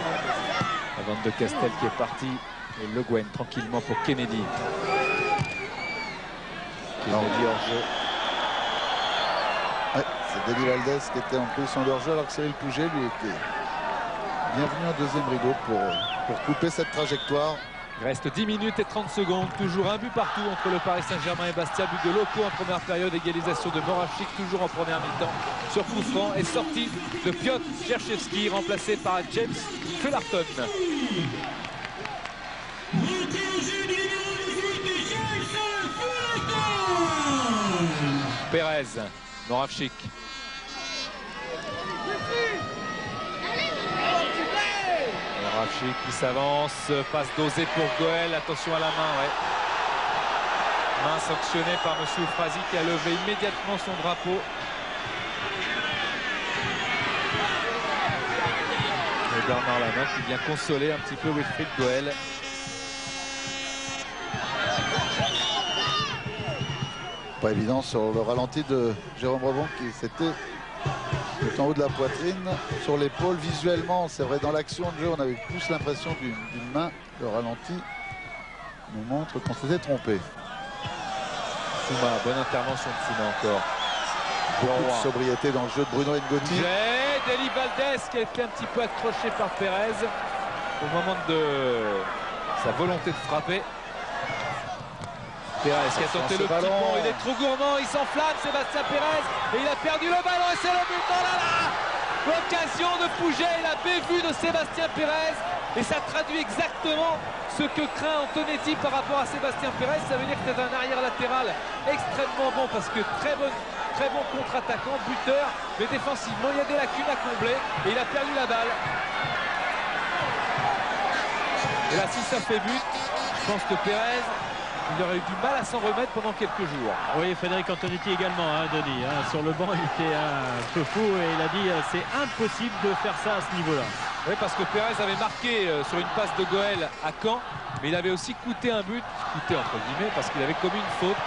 La bande de Castel qui est partie. Et Le Guen tranquillement pour Kennedy. Kennedy hors jeu.
Ouais, c'est Deli Valdés qui était en position de hors-jeu alors que Cyril Pouget lui était bienvenu en deuxième rideau pour couper cette trajectoire.
Il reste 10 minutes et 30 secondes. Toujours un but partout entre le Paris Saint-Germain et Bastia. But de Loco en première période. Égalisation de Moravchik toujours en première mi-temps. Sur coup franc et sortie de Piotr Cherchevski remplacé par James Fullerton. Pérez, Moravchik. Moravchik qui s'avance, passe dosée pour Goël, attention à la main, ouais. Main sanctionnée par M. Oufrazi qui a levé immédiatement son drapeau. Et Bernard Lama qui vient consoler un petit peu Wilfried Goël.
Pas évident sur le ralenti de Jérôme Rebond qui s'était tout en haut de la poitrine, sur l'épaule. Visuellement, c'est vrai, dans l'action de jeu, on avait plus l'impression d'une main. Le ralenti nous montre qu'on s'était trompé.
Souma, bonne intervention de Souma encore.
Beaucoup de sobriété dans le jeu de Bruno Ngoti.
Deli Valdés qui a été un petit peu accroché par Pérez au moment de sa volonté de frapper. Pérez qui a tenté le petit pont, il est trop gourmand, il s'enflamme, Sébastien Pérez, et il a perdu le ballon et c'est le but. Oh là là, l'occasion de Pouget, la bévue de Sébastien Pérez, Et ça traduit exactement ce que craint Antonetti par rapport à Sébastien Pérez. Ça veut dire que c'est un arrière latéral extrêmement bon parce que très bon contre-attaquant, buteur, mais défensivement il y a des lacunes à combler et il a perdu la balle. Et là si ça fait but, je pense que Pérez, il aurait eu du mal à s'en remettre pendant quelques jours.
Oui, Frédéric Antonetti également, hein, Denis. Hein, sur le banc, il était un peu fou et il a dit c'est impossible de faire ça à ce niveau-là.
Oui, parce que Pérez avait marqué sur une passe de Goël à Caen, mais il avait aussi coûté un but, coûté entre guillemets, parce qu'il avait commis une faute.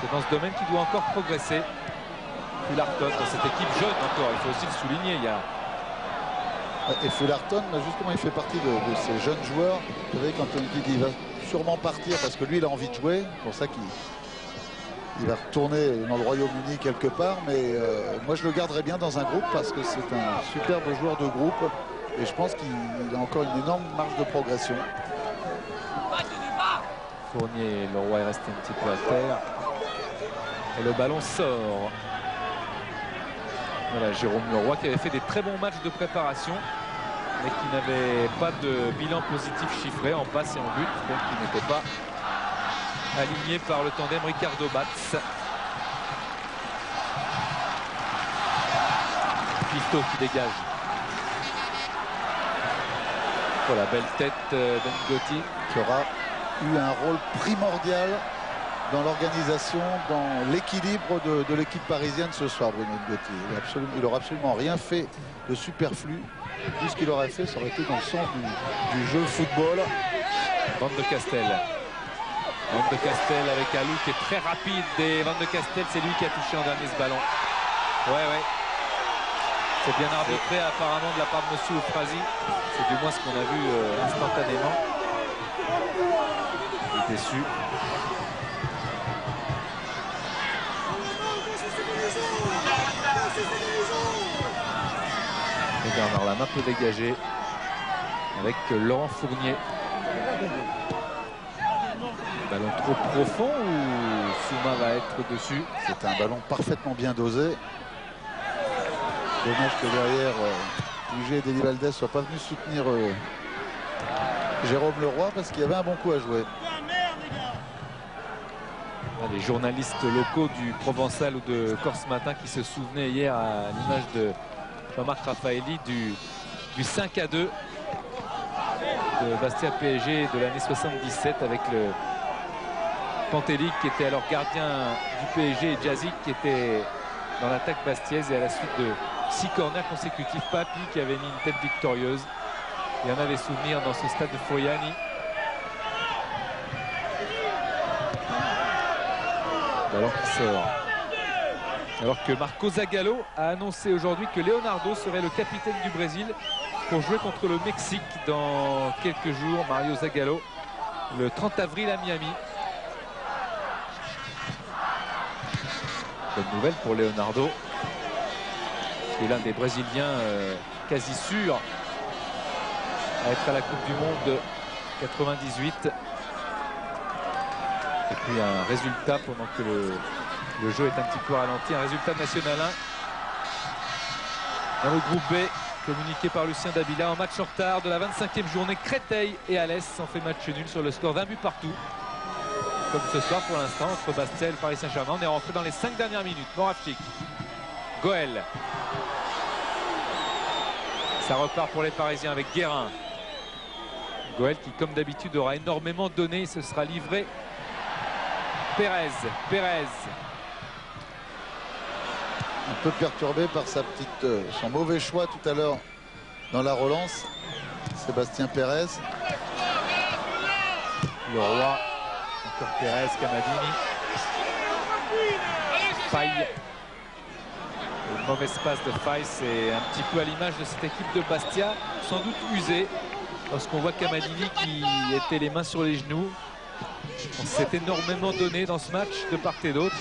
C'est dans ce domaine qu'il doit encore progresser. Fullerton, dans cette équipe jeune encore, il faut aussi le souligner. Il y a...
Et Fullerton, justement, il fait partie de ces jeunes joueurs. Vous savez, quand on dit qu'il va sûrement partir parce que lui, il a envie de jouer. C'est pour ça qu'il va retourner dans le Royaume-Uni quelque part. Mais moi, je le garderais bien dans un groupe parce que c'est un superbe joueur de groupe. Et je pense qu'il a encore une énorme marge de progression.
Fournier, Leroy est resté un petit peu à terre. Et le ballon sort. Voilà, Jérôme Leroy qui avait fait des très bons matchs de préparation mais qui n'avait pas de bilan positif chiffré en passe et en but, donc il n'était pas aligné par le tandem Ricardo Batz. Pifto qui dégage. Voilà, belle tête d'Ngotti
qui aura eu un rôle primordial dans l'organisation, dans l'équilibre de l'équipe parisienne ce soir, Bruno Ngotti. Il n'aura absolument rien fait de superflu. Tout ce qu'il aurait fait, ça aurait été dans le sens du jeu football.
Van de Castel. Van de Castel avec Alou qui est très rapide. Et Van de Castel, c'est lui qui a touché en dernier ce ballon. Ouais. C'est bien arbitré apparemment de la part de M. Oufrazi. C'est du moins ce qu'on a vu instantanément. Il est déçu. Et Bernard Lama peut dégager avec Laurent Fournier. Ballon trop profond ou Souma va être dessus?
C'est un ballon parfaitement bien dosé. Dommage que derrière Puget et Deli Valdez ne soient pas venus soutenir Jérôme Leroy parce qu'il y avait un bon coup à jouer.
Les journalistes locaux du Provençal ou de Corse Matin qui se souvenaient hier à l'image de Jean-Marc Raffaelli du 5-2 de Bastia PSG de l'année 77 avec le Pantelli qui était alors gardien du PSG et Djazic qui était dans l'attaque bastiaise, et à la suite de 6 corners consécutifs, Papi qui avait mis une tête victorieuse. Il y en avait souvenir dans ce stade de Foyani. Ballon qui sort. Alors que Marco Zagallo a annoncé aujourd'hui que Leonardo serait le capitaine du Brésil pour jouer contre le Mexique dans quelques jours. Mario Zagallo, le 30 avril à Miami. Bonne nouvelle pour Leonardo, qui est l'un des Brésiliens quasi sûrs à être à la Coupe du Monde 98. Et puis un résultat pendant que le jeu est un petit peu ralenti, un résultat national 1 dans le groupe B communiqué par Lucien Dabila en match en retard de la 25e journée. Créteil et Alès ont fait match nul sur le score d'1 but partout, comme ce soir pour l'instant entre Bastia et le Paris Saint-Germain. On est rentré dans les 5 dernières minutes. Moravchik, Goël, ça repart pour les Parisiens avec Guérin. Goël qui comme d'habitude aura énormément donné, se sera livré. Pérez.
Un peu perturbé par son mauvais choix tout à l'heure dans la relance. Sébastien Pérez.
Leroy, encore Pérez, Camadini. Faille. Une mauvaise passe de Faille, c'est un petit peu à l'image de cette équipe de Bastia, sans doute usée. Lorsqu'on voit Camadini qui était les mains sur les genoux. On s'est énormément donné dans ce match de part et d'autre.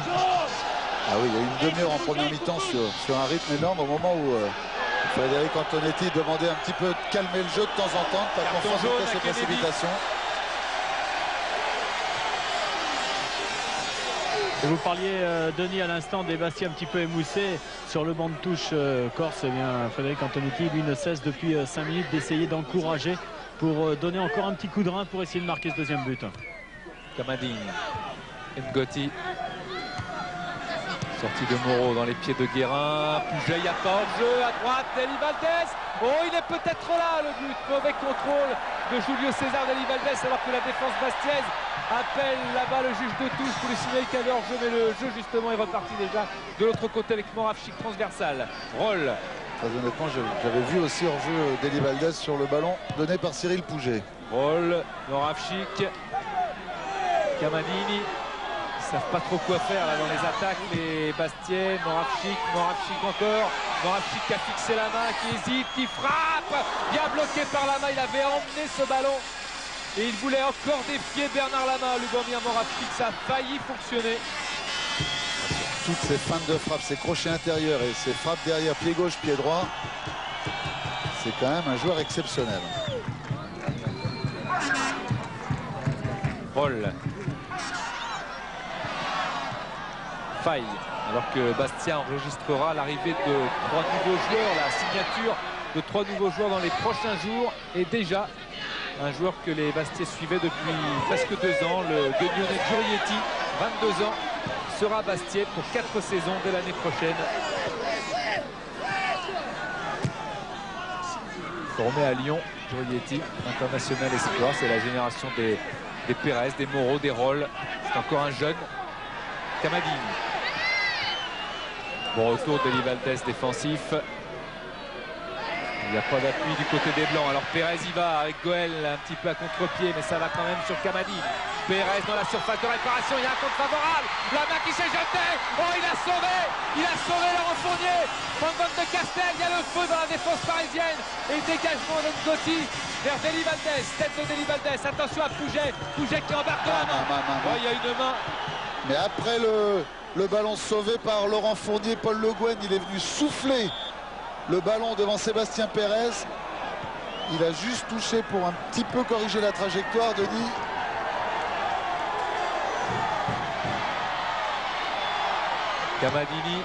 Ah oui, il y a eu une demi-heure en première mi-temps sur un rythme énorme, au moment où Frédéric Antonetti demandait un petit peu de calmer le jeu de temps en temps, de pas confondre ses précipitations.
Et vous parliez, Denis, à l'instant des Bastia un petit peu émoussés sur le banc de touche corse. Eh bien, Frédéric Antonucci, lui, ne cesse depuis 5 minutes d'essayer d'encourager pour donner encore un petit coup de rein pour essayer de marquer ce deuxième but.
Kamadine, Ngoti. Sortie de Moreau dans les pieds de Guérin. Puget, il n'y a pas hors-jeu. À droite, Deli Valdés. Oh, il est peut-être là, le but. Mauvais contrôle de Julio César Deli Valdés, alors que la défense bastiaise appelle là-bas le juge de touche pour lui signaler qu'il y avait hors-jeu. Mais le jeu, justement, est reparti déjà de l'autre côté avec Moravchik transversal. Roll.
Très honnêtement, j'avais vu aussi hors-jeu Deli Valdés sur le ballon donné par Cyril Pouget.
Roll, Moravchik. Kamadini. Ils ne savent pas trop quoi faire là dans les attaques, les Bastiais. Moravchik encore. Moravchik qui a fixé la main, qui hésite, qui frappe. Bien bloqué par Lama, il avait emmené ce ballon. Et il voulait encore défier Bernard Lama. Lubomir Moravchik, ça a failli fonctionner.
Toutes ces feintes de frappe, ces crochets intérieurs et ces frappes derrière, pied gauche, pied droit, c'est quand même un joueur exceptionnel.
Roll. Faille, alors que Bastia enregistrera l'arrivée de 3 nouveaux joueurs, la signature de 3 nouveaux joueurs dans les prochains jours. Et déjà un joueur que les Bastiais suivaient depuis presque 2 ans, le Guglione Giurietti, 22 ans, sera Bastiais pour 4 saisons dès l'année prochaine. Formé à Lyon, Giurietti, international espoir, c'est la génération des Pérez, des Moreau, des Roll. C'est encore un jeune. Kamadine. Bon retour de Valdés défensif. Il n'y a pas d'appui du côté des Blancs. Alors Pérez y va avec Goel un petit peu à contre-pied, mais ça va quand même sur Kamadine. Pérez dans la surface de réparation, il y a un contre favorable. La main qui s'est jetée. Oh, il a sauvé Laurent Fournier. Van de Castel, il y a le feu dans la défense parisienne. Et dégagement de Ngoti vers Deli Valdés. Tête de Deli Valdés. Attention à Pouget. Pouget qui embarque la main. Oh, il y a une main.
Mais après le ballon sauvé par Laurent Fournier, Paul Le Guen, il est venu souffler le ballon devant Sébastien Pérez. Il a juste touché pour un petit peu corriger la trajectoire, Denis.
Kamadini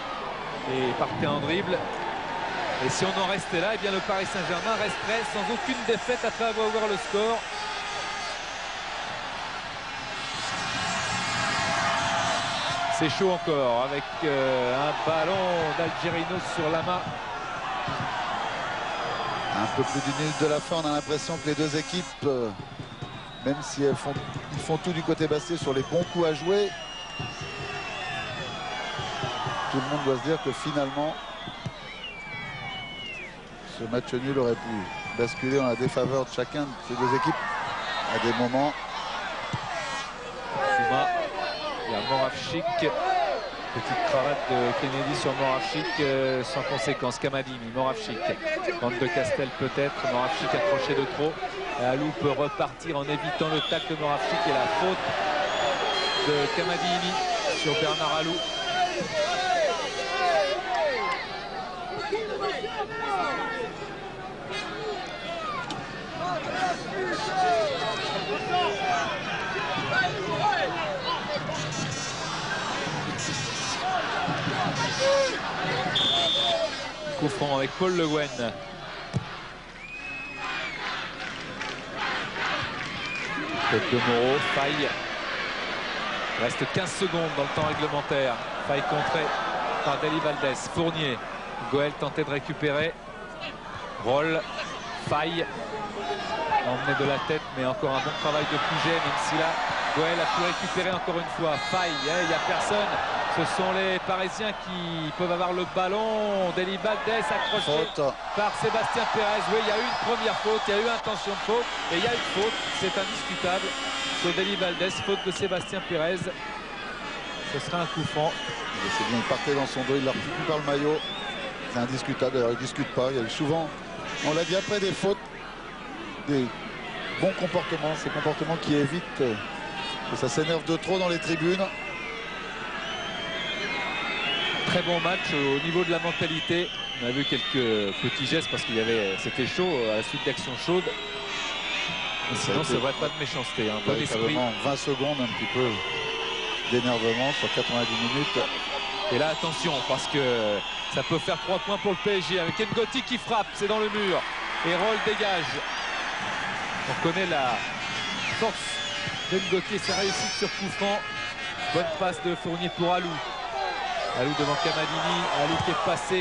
est parti en dribble. Et si on en restait là, eh bien le Paris Saint-Germain resterait sans aucune défaite après avoir ouvert le score. C'est chaud encore avec un ballon d'Algerino sur Lama.
Un peu plus d'une minute de la fin, on a l'impression que les deux équipes, même si ils font tout du côté Bastia sur les bons coups à jouer, tout le monde doit se dire que finalement, ce match nul aurait pu basculer en la défaveur de chacun de ces deux équipes à des moments.
Il y a Moravchik. Petite cravate de Kennedy sur Moravchik sans conséquence. Kamadini, Moravchik. Bande de Castel peut-être. Moravchik accroché de trop. Et Alou peut repartir en évitant le tacle de Moravchik et la faute de Kamadini sur Bernard Alou. Coup franc avec Paul Le Guen. Tête de Moreau, faille. Il reste 15 secondes dans le temps réglementaire. Faille contrée par Deli Valdés. Fournier. Goel tentait de récupérer. Roll. Faille. Emmené de la tête, mais encore un bon travail de Pouget, même si là, Goel a pu récupérer encore une fois. Faille, il n'y a personne. Ce sont les Parisiens qui peuvent avoir le ballon. Deli Valdés accroché par Sébastien Pérez. Oui, il y a eu une première faute, il y a eu intention de faute et il y a une faute, c'est indiscutable. Sur Deli Valdés, faute de Sébastien Pérez. Ce sera un coup franc.
C'est bien, il partait dans son dos, il l'a reçu par le maillot. C'est indiscutable, d'ailleurs il ne discute pas. Il y a eu souvent, on l'a dit après, des fautes, des bons comportements, ces comportements qui évitent que ça s'énerve de trop dans les tribunes.
Très bon match au niveau de la mentalité. On a vu quelques petits gestes parce qu'il y avait, c'était chaud à la suite d'actions chaudes. Mais sinon, c'est vrai, pas de méchanceté, hein, bon esprit.
20 secondes un petit peu d'énervement sur 90 minutes.
Et là, attention, parce que ça peut faire 3 points pour le PSG avec Ngoti qui frappe, c'est dans le mur. Et Roll dégage. On connaît la force de Ngoti et sa réussite sur coup franc. Bonne passe de Fournier pour Alou. Alou devant Kamadini, Alou qui est passé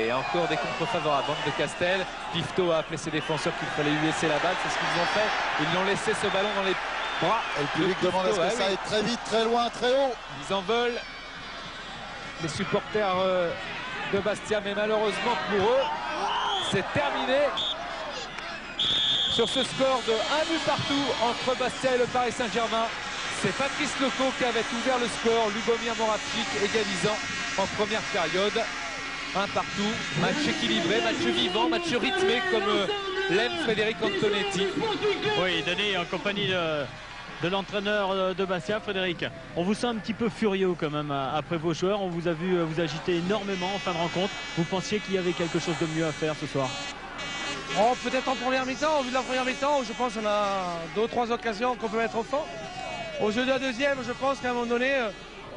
et encore des contres favorables. Bande de Castel, Pifto a appelé ses défenseurs qu'il fallait lui laisser la balle, c'est ce qu'ils ont fait. Ils l'ont laissé ce ballon dans les bras.
Et le public demande à ce que ça aille très vite, très loin, très haut.
Ils en veulent, les supporters de Bastia, mais malheureusement pour eux, c'est terminé. Sur ce score de 1 but partout entre Bastia et le Paris Saint-Germain. C'est Patrice Lecaux qui avait ouvert le score, Lubomir Moravcik égalisant en première période. 1 partout, match équilibré, match vivant, match rythmé comme l'aime Frédéric Antonetti.
Oui, Denis en compagnie de l'entraîneur de Bastia, Frédéric. On vous sent un petit peu furieux quand même après vos joueurs. On vous a vu vous agiter énormément en fin de rencontre. Vous pensiez qu'il y avait quelque chose de mieux à faire ce soir?
Oh, peut-être en première mi-temps, au vu de la première mi-temps, je pense qu'on a 2 ou 3 occasions qu'on peut mettre au fond. Au jeu de la deuxième, je pense qu'à un moment donné,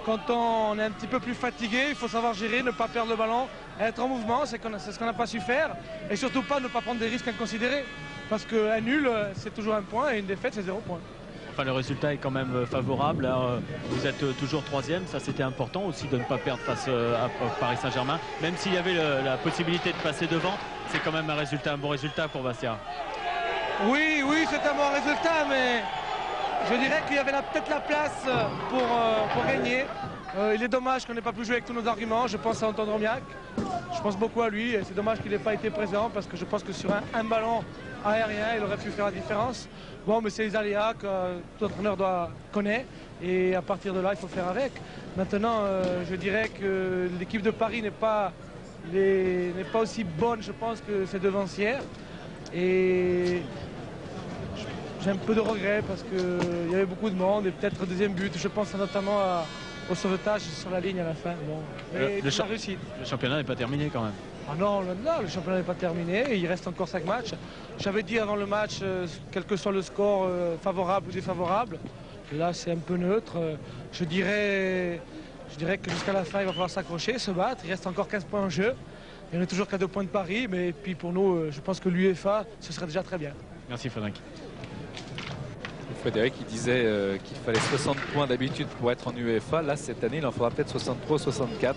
quand on est un petit peu plus fatigué, il faut savoir gérer, ne pas perdre le ballon, être en mouvement, c'est ce qu'on n'a pas su faire. Et surtout pas ne pas prendre des risques inconsidérés. Parce qu'un nul, c'est toujours 1 point et une défaite, c'est 0 point.
Enfin, le résultat est quand même favorable. Là, vous êtes toujours 3e, ça c'était important aussi de ne pas perdre face à Paris Saint-Germain. Même s'il y avait la possibilité de passer devant, c'est quand même un bon résultat pour Bastia.
Oui, c'est un bon résultat, mais je dirais qu'il y avait peut-être la place pour gagner. Il est dommage qu'on n'ait pas pu jouer avec tous nos arguments. Je pense à Antoine Romiac. Je pense beaucoup à lui et c'est dommage qu'il n'ait pas été présent parce que je pense que sur un ballon aérien, il aurait pu faire la différence. Bon, mais c'est les aléas que tout entraîneur connaît et à partir de là, il faut faire avec. Maintenant, je dirais que l'équipe de Paris n'est pas aussi bonne, je pense, que ses devancières. Et j'ai un peu de regret parce qu'il y avait beaucoup de monde et peut-être le deuxième but, je pense notamment au sauvetage sur la ligne à la fin. Bon. Mais
Le championnat n'est pas terminé quand même.
Ah non, le championnat n'est pas terminé, et il reste encore 5 matchs. J'avais dit avant le match, quel que soit le score, favorable ou défavorable, là c'est un peu neutre. Je dirais que jusqu'à la fin il va falloir s'accrocher, se battre, il reste encore 15 points en jeu. Et on est toujours qu'à 2 points de Paris, mais puis pour nous, je pense que l'UEFA, ce serait déjà très bien.
Merci Frédéric.
Frédéric il disait qu'il fallait 60 points d'habitude pour être en UEFA. Là cette année il en faudra peut-être 63 ou 64.